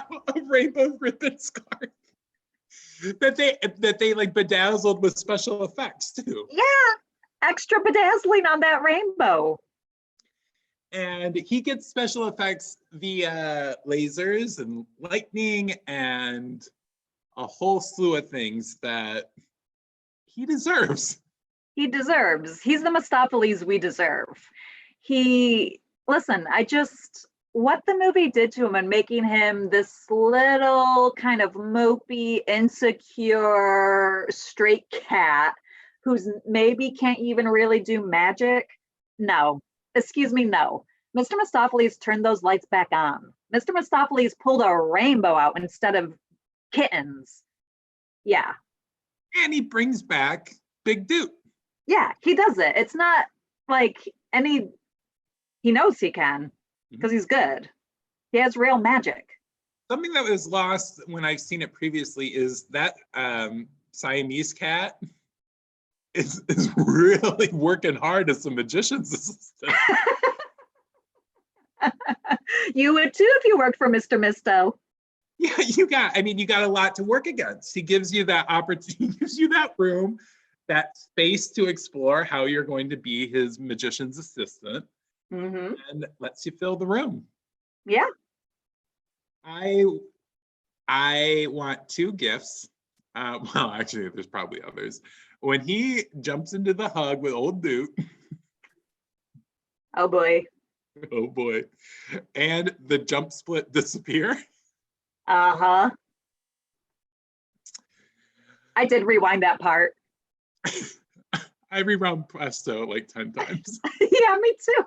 pulls out a rainbow ribbon scarf that they like bedazzled with special effects too. Yeah, extra bedazzling on that rainbow. And he gets special effects via lasers and lightning and a whole slew of things that he deserves. He deserves. He's the Mistopheles we deserve. Listen, what the movie did to him and making him this little kind of mopey, insecure, straight cat who's maybe can't even really do magic. No, excuse me, no. Mr. Mistopheles turned those lights back on. Mr. Mistopheles pulled a rainbow out instead of kittens. Yeah. And he brings back Big Dude. Yeah, he does it. It's not like he knows he can because he's good. He has real magic. Something that was lost when I've seen it previously is that Siamese cat is really working hard as a magician's assistant. You would too if you worked for Mr. Misto. Yeah, you got a lot to work against. He gives you that opportunity, he gives you that room, that space to explore how you're going to be his magician's assistant, and lets you fill the room. Yeah. I want two gifts. Well, actually, there's probably others. When he jumps into the hug with old Dude. Oh boy. Oh boy. And the jump split disappear. Uh-huh. I did rewind that part. I rewound Presto like 10 times. Yeah, me too.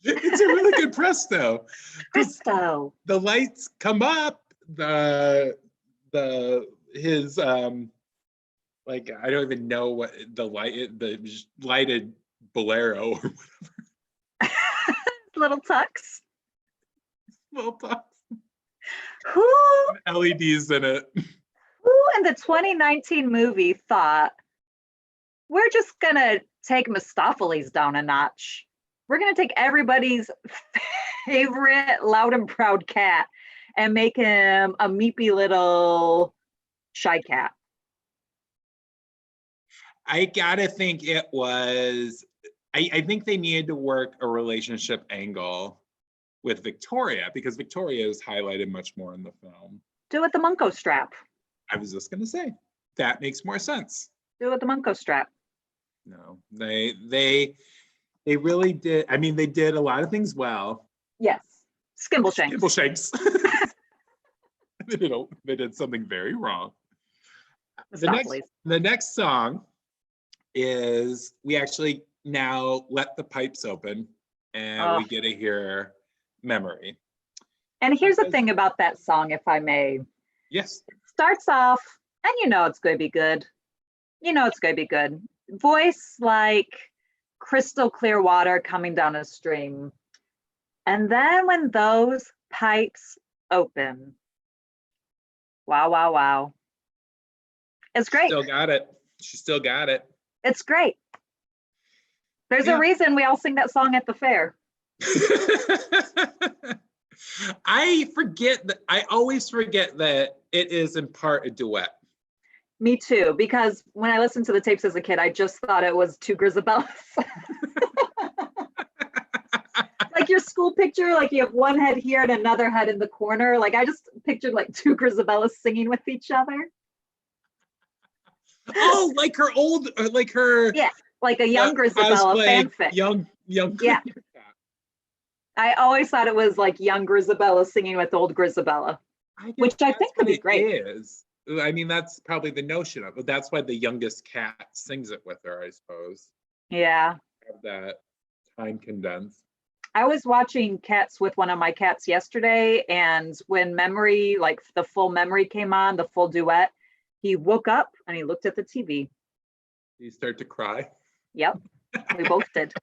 It's a really good Presto. Presto. The lights come up, his like I don't even know what the lighted Bolero or whatever. Little tux. Little tux. Who LEDs in it. Who in the 2019 movie thought we're just gonna take Mistopheles down a notch? We're gonna take everybody's favorite loud and proud cat and make him a meepy little shy cat. I gotta think it was, I think they needed to work a relationship angle with Victoria because Victoria is highlighted much more in the film. Do it the Munko strap. I was just gonna say, that makes more sense. Do it the Munko strap. No, they really did. I mean, they did a lot of things well. Yes. Skimbleshanks. Skimbleshanks. They did something very wrong. The next song is, we actually now let the pipes open and we get to hear Memory. And here's the thing about that song, if I may. Yes. It starts off, and you know it's going to be good. You know it's going to be good. Voice like crystal clear water coming down a stream. And then when those pipes open, wow, wow, wow. It's great. Still got it. She still got it. It's great. There's a reason we all sing that song at the fair. I always forget that it is in part a duet. Me too, because when I listened to the tapes as a kid, I just thought it was two Grisabellas. Like your school picture, like you have one head here and another head in the corner. Like I just pictured like two Grisabellas singing with each other. Oh, like her old, like her. Yeah, like a young Grisabella fanfic. Young. Yeah. I always thought it was like young Grisabella singing with old Grisabella, which I think could be great. Is. I mean, that's probably the notion of it. That's why the youngest cat sings it with her, I suppose. Yeah. Have that time condensed. I was watching Cats with one of my cats yesterday, and when Memory, like the full Memory came on, the full duet, he woke up and he looked at the TV. Did you start to cry? Yep, we both did.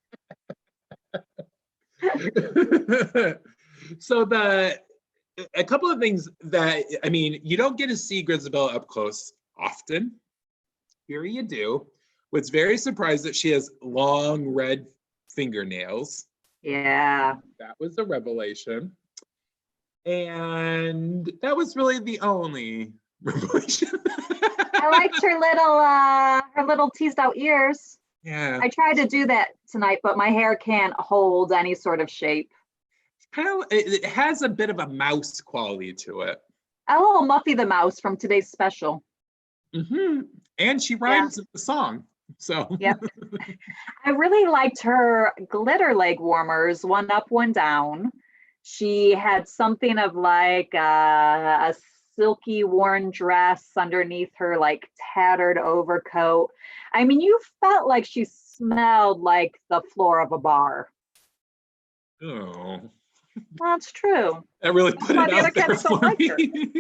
So a couple of things that, I mean, you don't get to see Grisabella up close often. Here you do. Was very surprised that she has long red fingernails. Yeah. That was a revelation. And that was really the only revelation. I liked her little teased out ears. Yeah. I tried to do that tonight, but my hair can't hold any sort of shape. It has a bit of a mouse quality to it. A little Muffy the Mouse from today's special. And she rhymes with the song. So yep. I really liked her glitter leg warmers, one up, one down. She had something of like a silky worn dress underneath her like tattered overcoat. I mean, you felt like she smelled like the floor of a bar. Oh. That's true. That really put it out there for me.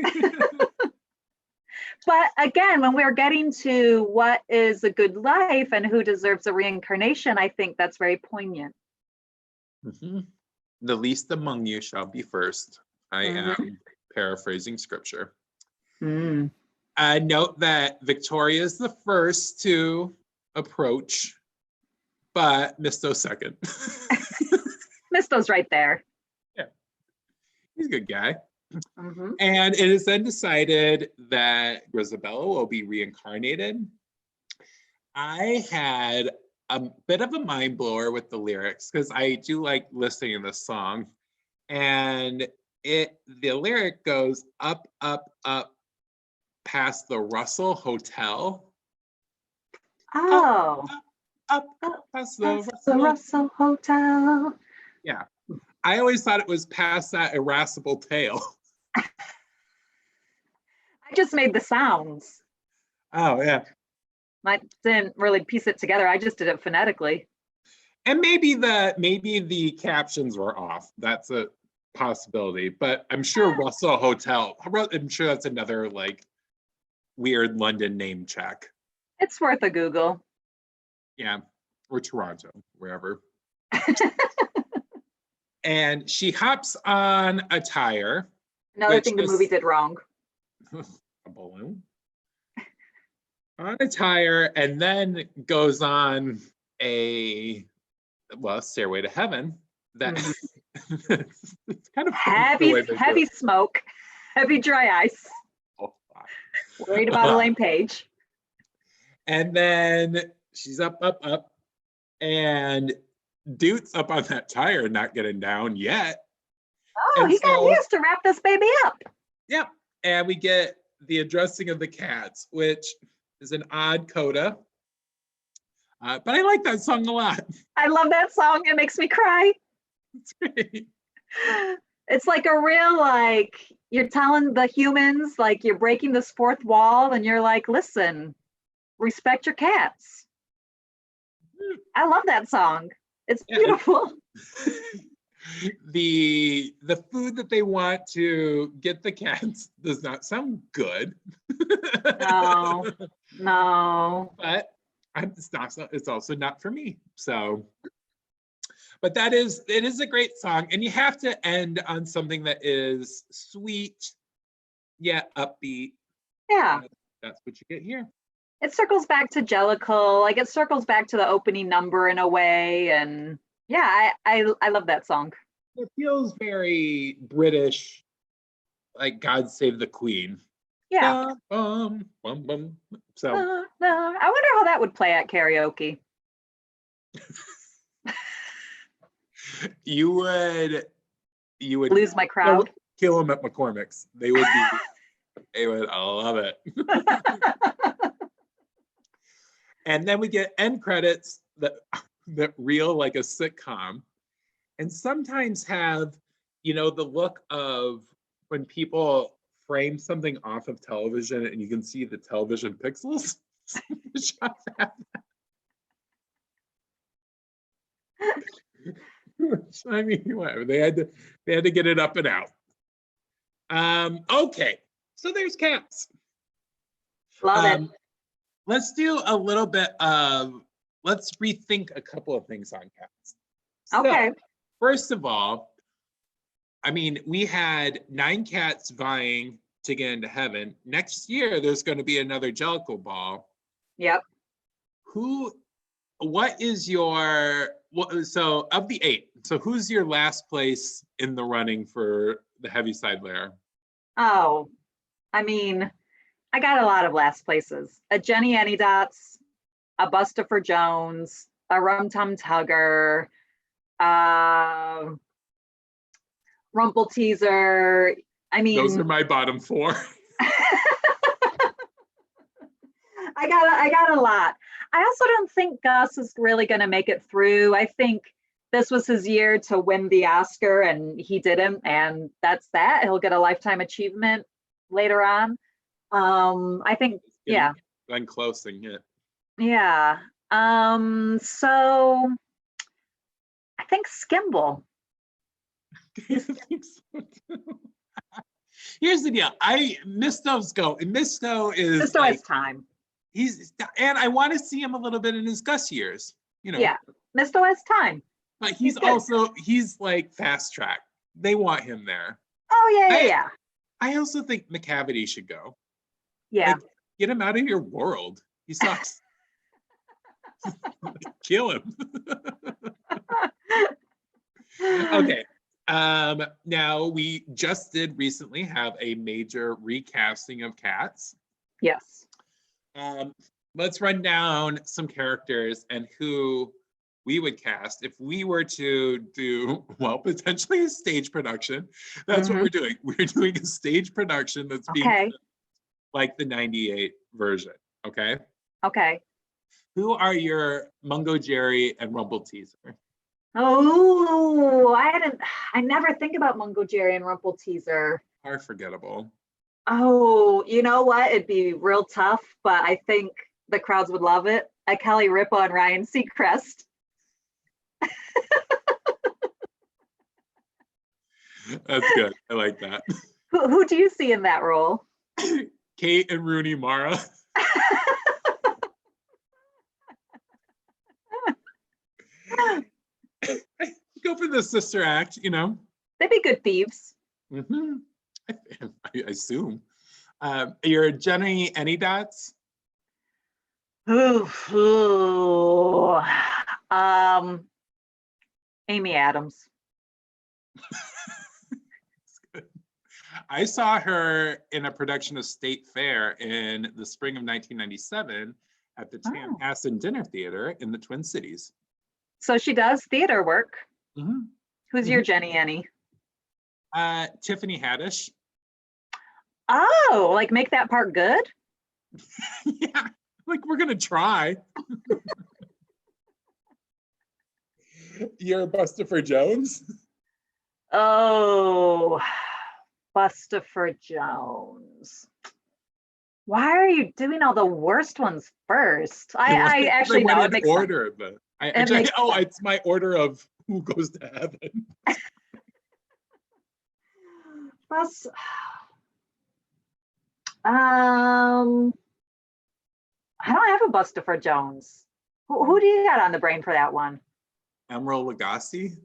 But again, when we're getting to what is a good life and who deserves a reincarnation, I think that's very poignant. The least among you shall be first. I am paraphrasing scripture. Note that Victoria is the first to approach, but Misto's second. Misto's right there. Yeah, he's a good guy. And it is then decided that Grisabella will be reincarnated. I had a bit of a mind blower with the lyrics because I do like listening to this song. And the lyric goes up, up, up past the Russell Hotel. Oh. Up past the Russell Hotel. Yeah. I always thought it was past that irascible tail. I just made the sounds. Oh, yeah. I didn't really piece it together. I just did it phonetically. And maybe the captions were off. That's a possibility. But I'm sure Russell Hotel, I'm sure that's another like weird London name check. It's worth a Google. Yeah. Or Toronto, wherever. And she hops on a tire. Another thing the movie did wrong. A balloon. On a tire, and then goes on a stairway to heaven. That it's kind of heavy smoke, heavy dry ice. Oh, worried about Elaine Page. And then she's up, and Dude's up on that tire, not getting down yet. Oh, he got used to wrap this baby up. Yep. And we get the addressing of the cats, which is an odd coda. But I like that song a lot. I love that song. It makes me cry. It's great. It's like a real, like, you're telling the humans, like, you're breaking this fourth wall, and you're like, listen, respect your cats. I love that song. It's beautiful. The food that they want to get the cats does not sound good. No. But it's also not for me. So, but it is a great song, and you have to end on something that is sweet yet upbeat. Yeah. That's what you get here. It circles back to Jellicle, like it circles back to the opening number in a way, and yeah, I love that song. It feels very British, like God Save the Queen. Yeah. Bum, bum, bum. So I wonder how that would play at karaoke. You would lose my crowd. Kill them at McCormick's. They would love it. And then we get end credits that reel like a sitcom, and sometimes have, the look of when people frame something off of television and you can see the television pixels. I mean, whatever. They had to get it up and out. Okay, so there's cats. Love it. Let's do a little bit of, let's rethink a couple of things on cats. Okay. So, first of all, I mean, we had 9 cats vying to get into heaven. Next year, there's going to be another Jellicle Ball. Yep. What is so of the 8, so who's your last place in the running for the Heaviside Layer? Oh, I mean, I got a lot of last places. A Jenny Anydots, a Bustopher Jones, a Rum Tum Tugger, Rumple Teaser. I mean, Those are my bottom four. I got a lot. I also don't think Gus is really going to make it through. I think this was his year to win the Oscar, and he didn't, and that's that. He'll get a Lifetime Achievement later on. I think, yeah. Glenn Closing it. Yeah. So I think Skimble. Here's the deal. Misto's go. And Misto is Misto has time. And I want to see him a little bit in his Gus years. Yeah, Misto has time. But he's like fast track. They want him there. Oh yeah. I also think McCavity should go. Yeah. Like, get him out of your world. He sucks. Kill him. Okay. Now we just did recently have a major recasting of Cats. Yes. Let's run down some characters and who we would cast if we were to do, well, potentially a stage production. That's what we're doing. We're doing a stage production that's being like the 98 version. Okay. Okay. Who are your Mungo Jerry and Rumple Teaser? Oh, I never think about Mungo Jerry and Rumple Teaser. Are forgettable. Oh, you know what? It'd be real tough, but I think the crowds would love it. Kelly Ripa and Ryan Seacrest. That's good. I like that. Who do you see in that role? Kate and Rooney Mara. Go for the sister act, They'd be good thieves. Mm-hmm. I assume. Your Jenny Anydots? Ooh. Amy Adams. I saw her in a production of State Fair in the spring of 1997 at the Chanhassen Dinner Theater in the Twin Cities. So she does theater work. Mm-hmm. Who's your Jenny Any? Tiffany Haddish. Oh, like make that part good? Yeah, like we're gonna try. You're Bustopher Jones. Oh, Bustopher Jones. Why are you doing all the worst ones first? I actually know it makes order of it. It's my order of who goes to heaven. I don't have a Bustopher Jones. Who do you got on the brain for that one? Emerald Lagasse.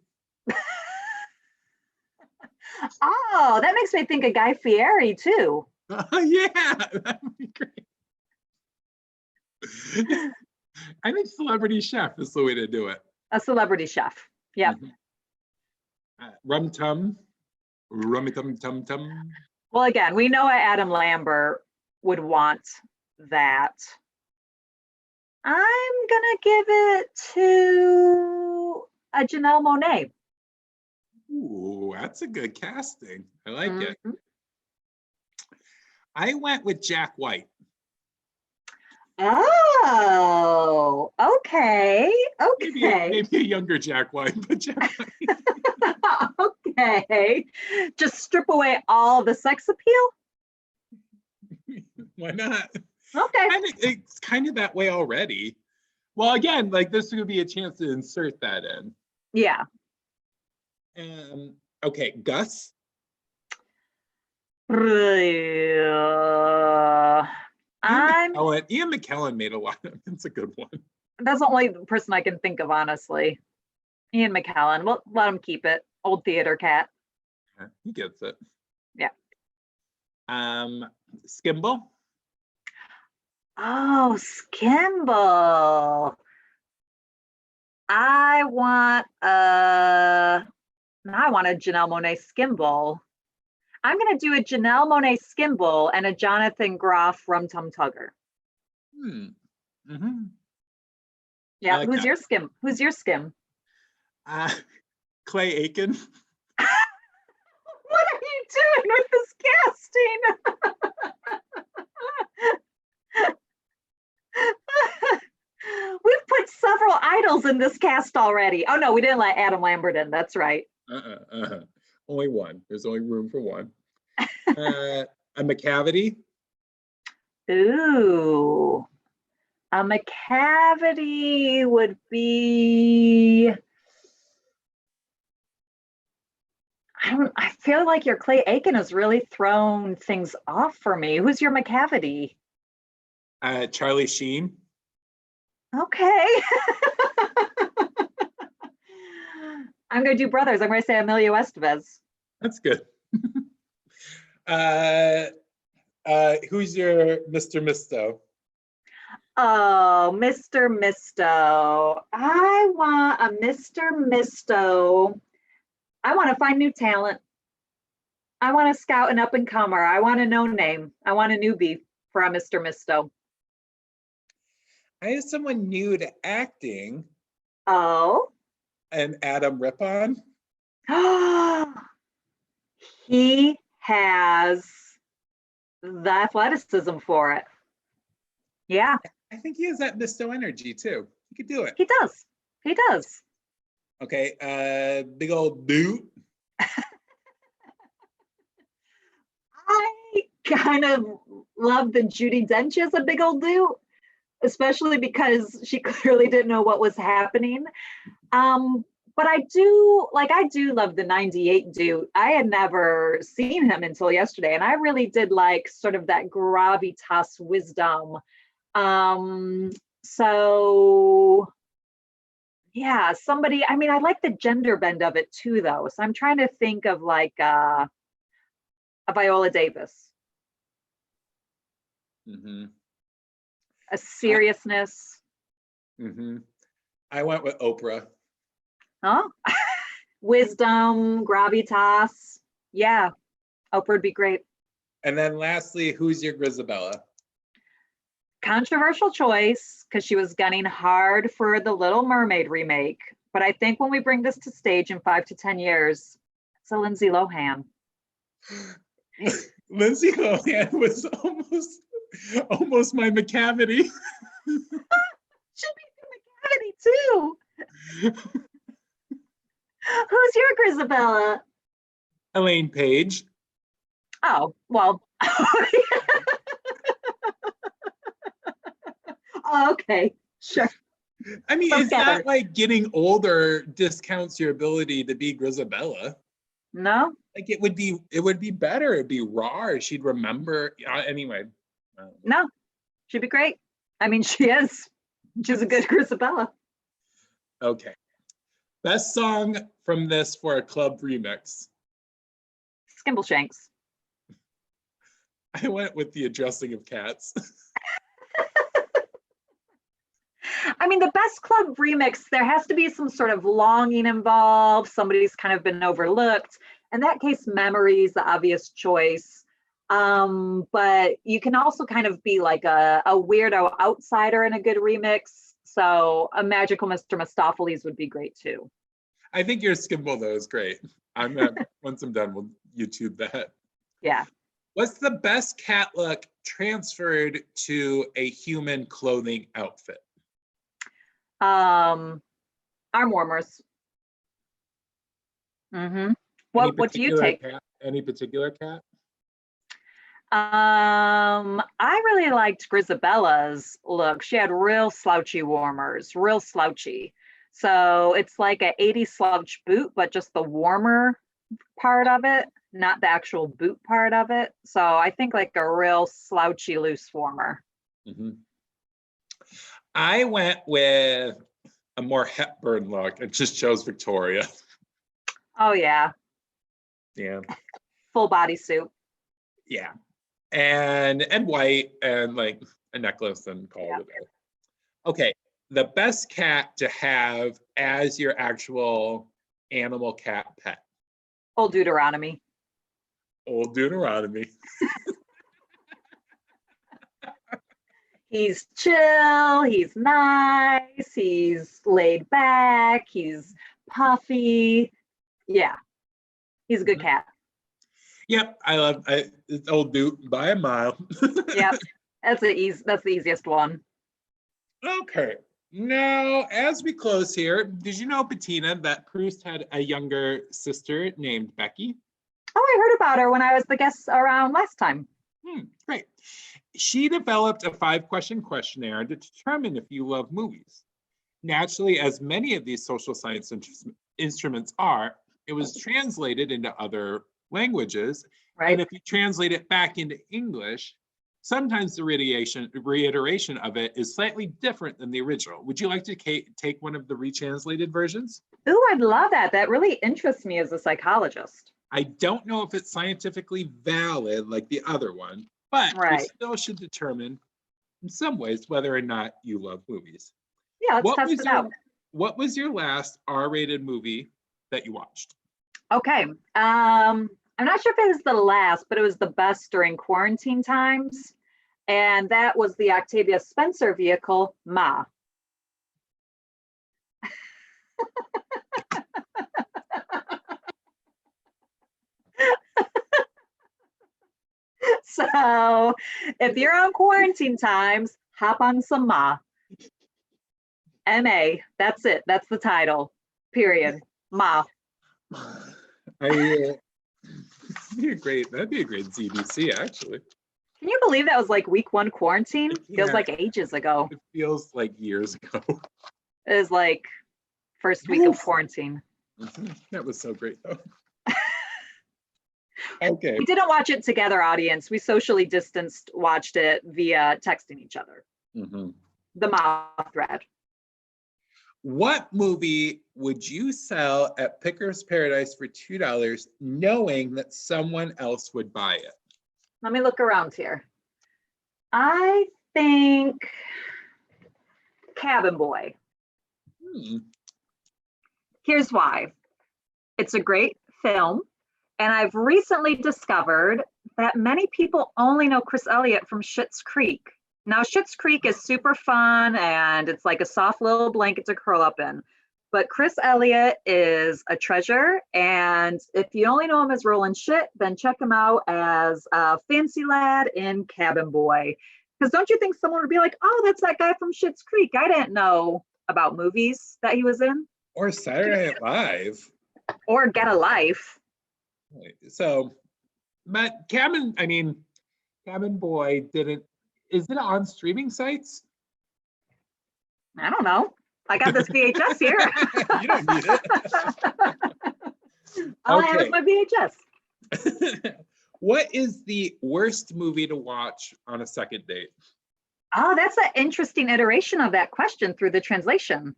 Oh, that makes me think of Guy Fieri too. Yeah, that would be great. I think Celebrity Chef is the way to do it. A celebrity chef. Yep. Rum Tum. Rummy Tum Tum Tum. Well, again, we know Adam Lambert would want that. I'm gonna give it to a Janelle Monáe. Ooh, that's a good casting. I like it. I went with Jack White. Oh, okay. Maybe a younger Jack White, but Jack White. Okay. Just strip away all the sex appeal? Why not? Okay. It's kind of that way already. Well, again, like this would be a chance to insert that in. Yeah. Okay, Gus. Ian McKellen made a lot of. It's a good one. That's the only person I can think of, honestly. Ian McKellen. Well, let him keep it. Old theater cat. Yeah, he gets it. Yeah. Skimble. Oh, Skimble. I want a Janelle Monáe Skimble. I'm going to do a Janelle Monáe Skimble and a Jonathan Groff Rum Tum Tugger. Mm-hmm. Yeah, like who's that. your skim? Who's your skim? Clay Aiken. What are you doing with this casting? We've put several idols in this cast already. Oh no, we didn't let Adam Lambert in. That's right. Only one. There's only room for one. A McCavity. Ooh, a McCavity would be. I feel like your Clay Aiken has really thrown things off for me. Who's your McCavity? Charlie Sheen. Okay. I'm going to do brothers. I'm going to say Emilio Estevez. That's good. Who's your Mr. Misto? Oh, Mr. Misto. I want a Mr. Misto. I want to find new talent. I want to scout an up and comer. I want a no name. I want a newbie for a Mr. Misto. I have someone new to acting. Oh. And Adam Rippon. He has the athleticism for it. Yeah. I think he has that Misto energy too. He could do it. He does. He does. Okay, big old dude. I kind of love that Judi Dench is a big old dude, especially because she clearly didn't know what was happening. But I do love the 98 dude. I had never seen him until yesterday, and I really did like sort of that gravitas wisdom. So yeah, somebody, I mean, I like the gender bend of it too, though. So I'm trying to think of like a Viola Davis. Mm-hmm. A seriousness. Mm-hmm. I went with Oprah. Huh? Wisdom, gravitas. Yeah, Oprah would be great. And then lastly, who's your Grisabella? Controversial choice because she was gunning hard for the Little Mermaid remake. But I think when we bring this to stage in 5 to 10 years, it's a Lindsay Lohan. Lindsay Lohan was almost my McCavity. Should be McCavity too. Who's your Grisabella? Elaine Page. Oh, well. Oh, okay, sure. I mean, it's not like getting older discounts your ability to be Grisabella. No. Like it would be better. It'd be raw. She'd remember. Anyway. No, she'd be great. I mean, she is. She's a good Grisabella. Okay. Best song from this for a club remix. Skimbleshanks. I went with the Addressing of Cats. I mean, the best club remix, there has to be some sort of longing involved. Somebody's kind of been overlooked. In that case, Memories, the obvious choice. But you can also kind of be like a weirdo outsider in a good remix. So a Magical Mr. Mistopheles would be great too. I think your Skimble though is great. Once I'm done, we'll YouTube that. Yeah. What's the best cat look transferred to a human clothing outfit? Arm warmers. Mm-hmm. What do you take? Cat? Any particular cat? I really liked Grisabella's look. She had real slouchy warmers, real slouchy. So it's like an 80s slouch boot, but just the warmer part of it, not the actual boot part of it. So I think like a real slouchy loose warmer. Mm-hmm. I went with a more Hepburn look. It just chose Victoria. Oh yeah. Yeah. Full bodysuit. Yeah. And white and like a necklace and call it a day. Okay. The best cat to have as your actual animal cat pet. Old Deuteronomy. Old Deuteronomy. He's chill, he's nice, he's laid back, he's puffy. Yeah, he's a good cat. Yep, it's old Dude by a mile. Yep, that's the easiest one. Okay. Now, as we close here, did you know, Bettina, that Proust had a younger sister named Becky? Oh, I heard about her when I was the guest around last time. Great. She developed a 5-question questionnaire to determine if you love movies. Naturally, as many of these social science instruments are, it was translated into other languages. Right. And if you translate it back into English, sometimes the reiteration of it is slightly different than the original. Would you like to take one of the retranslated versions? Ooh, I'd love that. That really interests me as a psychologist. I don't know if it's scientifically valid like the other one, but Right. we still should determine in some ways whether or not you love movies. Yeah, let's test it out. What was your last R-rated movie that you watched? Okay. I'm not sure if it was the last, but it was the best during quarantine times. And that was the Octavia Spencer vehicle, Ma. So if you're on quarantine times, hop on some Ma. M-A, that's it. That's the title, period. Ma. That'd be a great CBC, actually. Can you believe that was like week 1 quarantine? Feels like ages ago. It feels like years ago. It was like first week of quarantine. That was so great, though. Okay. We didn't watch it together, audience. We socially distanced, watched it via texting each other. The Ma thread. What movie would you sell at Picker's Paradise for $2 knowing that someone else would buy it? Let me look around here. I think Cabin Boy. Here's why. It's a great film, and I've recently discovered that many people only know Chris Elliott from Schitt's Creek. Now, Schitt's Creek is super fun, and it's like a soft little blanket to curl up in. But Chris Elliott is a treasure, and if you only know him as Roland Shit, then check him out as a fancy lad in Cabin Boy. Because don't you think someone would be like, oh, that's that guy from Schitt's Creek. I didn't know about movies that he was in. Or Saturday Night Live. Or Get a Life. So, but Cabin Boy is it on streaming sites? I don't know. I got this VHS here. You don't need it. All I have is my VHS. What is the worst movie to watch on a second date? Oh, that's an interesting iteration of that question through the translation.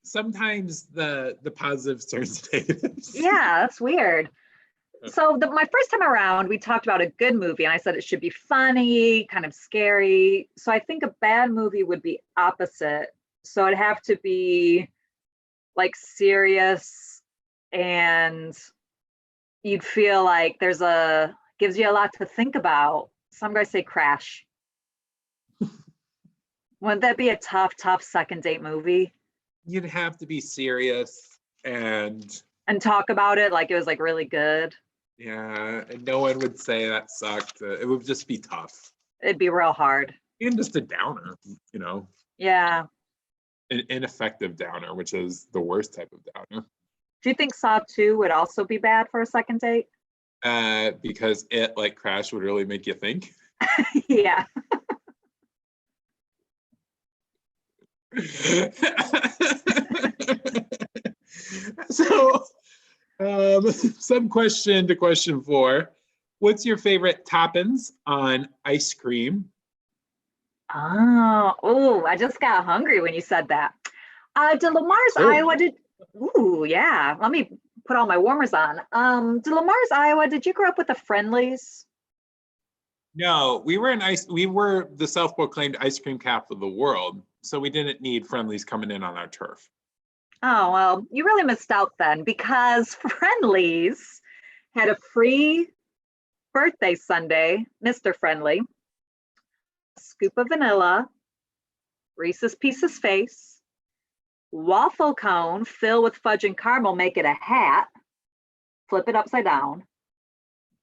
Sometimes the positives turn to negatives. Yeah, that's weird. So my first time around, we talked about a good movie, and I said it should be funny, kind of scary. So I think a bad movie would be opposite. So it'd have to be like serious, and you'd feel like gives you a lot to think about. So I'm going to say Crash. Wouldn't that be a tough second date movie? You'd have to be serious and talk about it like it was like really good. Yeah, and no one would say that sucked. It would just be tough. It'd be real hard. And just a downer, Yeah. An ineffective downer, which is the worst type of downer. Do you think Saw 2 would also be bad for a second date? Because it, like Crash, would really make you think. Yeah. So, some question to question 4. What's your favorite toppings on ice cream? Oh, I just got hungry when you said that. Did Lamar's Iowa yeah. Let me put all my warmers on. Did Lamar's Iowa, did you grow up with the Friendlies? No, we were the self-proclaimed ice cream capital of the world, so we didn't need Friendlies coming in on our turf. Oh, well, you really missed out then, because Friendlies had a free birthday sundae, Mr. Friendly, scoop of vanilla, Reese's Pieces face, waffle cone, fill with fudge and caramel, make it a hat, flip it upside down,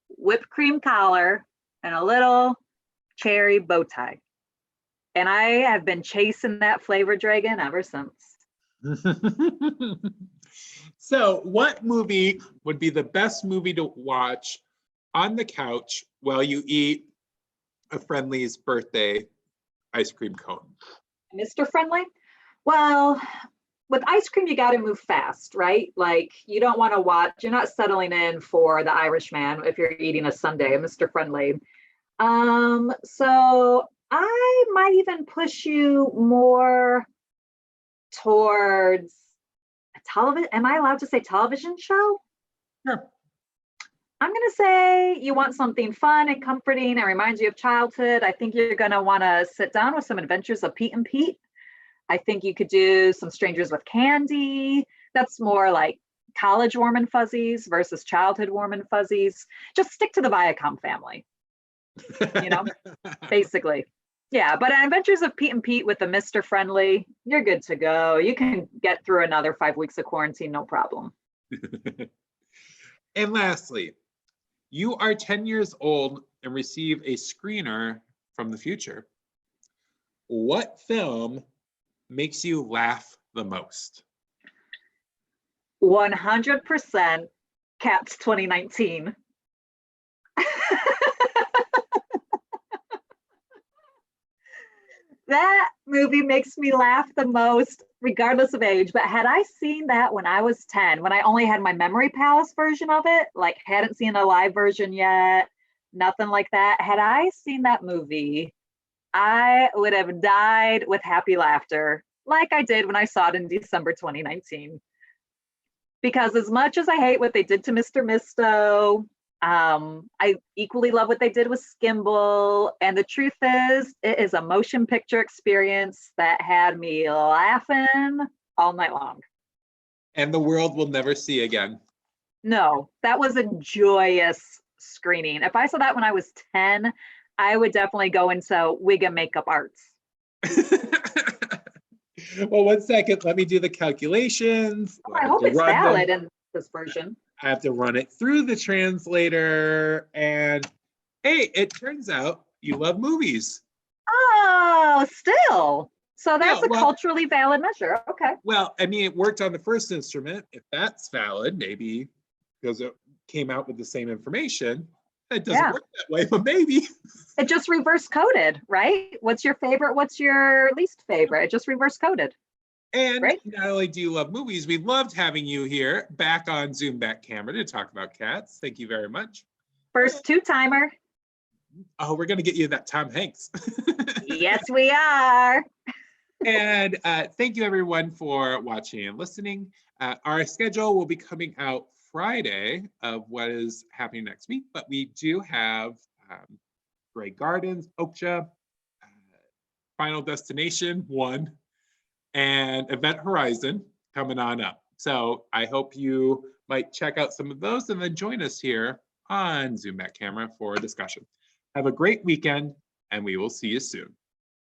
whipped cream collar, and a little cherry bow tie. And I have been chasing that flavor dragon ever since. So what movie would be the best movie to watch on the couch while you eat a Friendly's birthday ice cream cone? Mr. Friendly? Well, with ice cream, you got to move fast, right? Like you don't want to watch, you're not settling in for the Irishman if you're eating a sundae, Mr. Friendly. So I might even push you more towards a television. Am I allowed to say television show? Sure. I'm going to say you want something fun and comforting and reminds you of childhood. I think you're going to want to sit down with some Adventures of Pete and Pete. I think you could do some Strangers with Candy. That's more like college warm and fuzzies versus childhood warm and fuzzies. Just stick to the Viacom family, you know, basically. Yeah, but Adventures of Pete and Pete with the Mr. Friendly, you're good to go. You can get through another 5 weeks of quarantine, no problem. And lastly, you are 10 years old and receive a screener from the future. What film makes you laugh the most? 100% Cats 2019. That movie makes me laugh the most, regardless of age. But had I seen that when I was 10, when I only had my Memory Palace version of it, like hadn't seen a live version yet, nothing like that. Had I seen that movie, I would have died with happy laughter, like I did when I saw it in December 2019. Because as much as I hate what they did to Mr. Misto, I equally love what they did with Skimble. And the truth is, it is a motion picture experience that had me laughing all night long. And the world will never see again. No, that was a joyous screening. If I saw that when I was 10, I would definitely go into wig and makeup arts. Well, 1 second, let me do the calculations. Oh, I hope it's valid in this version. I have to run it through the translator. And hey, it turns out you love movies. Oh, still. So that's Yeah, a culturally valid measure. Okay. Well, I mean, it worked on the first instrument. If that's valid, maybe because it came out with the same information. It doesn't work that way, but maybe. It just reverse coded, right? What's your favorite? What's your least favorite? It just reverse coded. And not only do you love movies, we loved having you here back on Zoom back camera to talk about cats. Thank you very much. First two-timer. Oh, we're going to get you that Tom Hanks. Yes, we are. And thank you everyone for watching and listening. Our schedule will be coming out Friday of what is happening next week, but we do have Grey Gardens, Okja, Final Destination 1, and Event Horizon coming on up. So I hope you might check out some of those and then join us here on Zoom back camera for a discussion. Have a great weekend, and we will see you soon.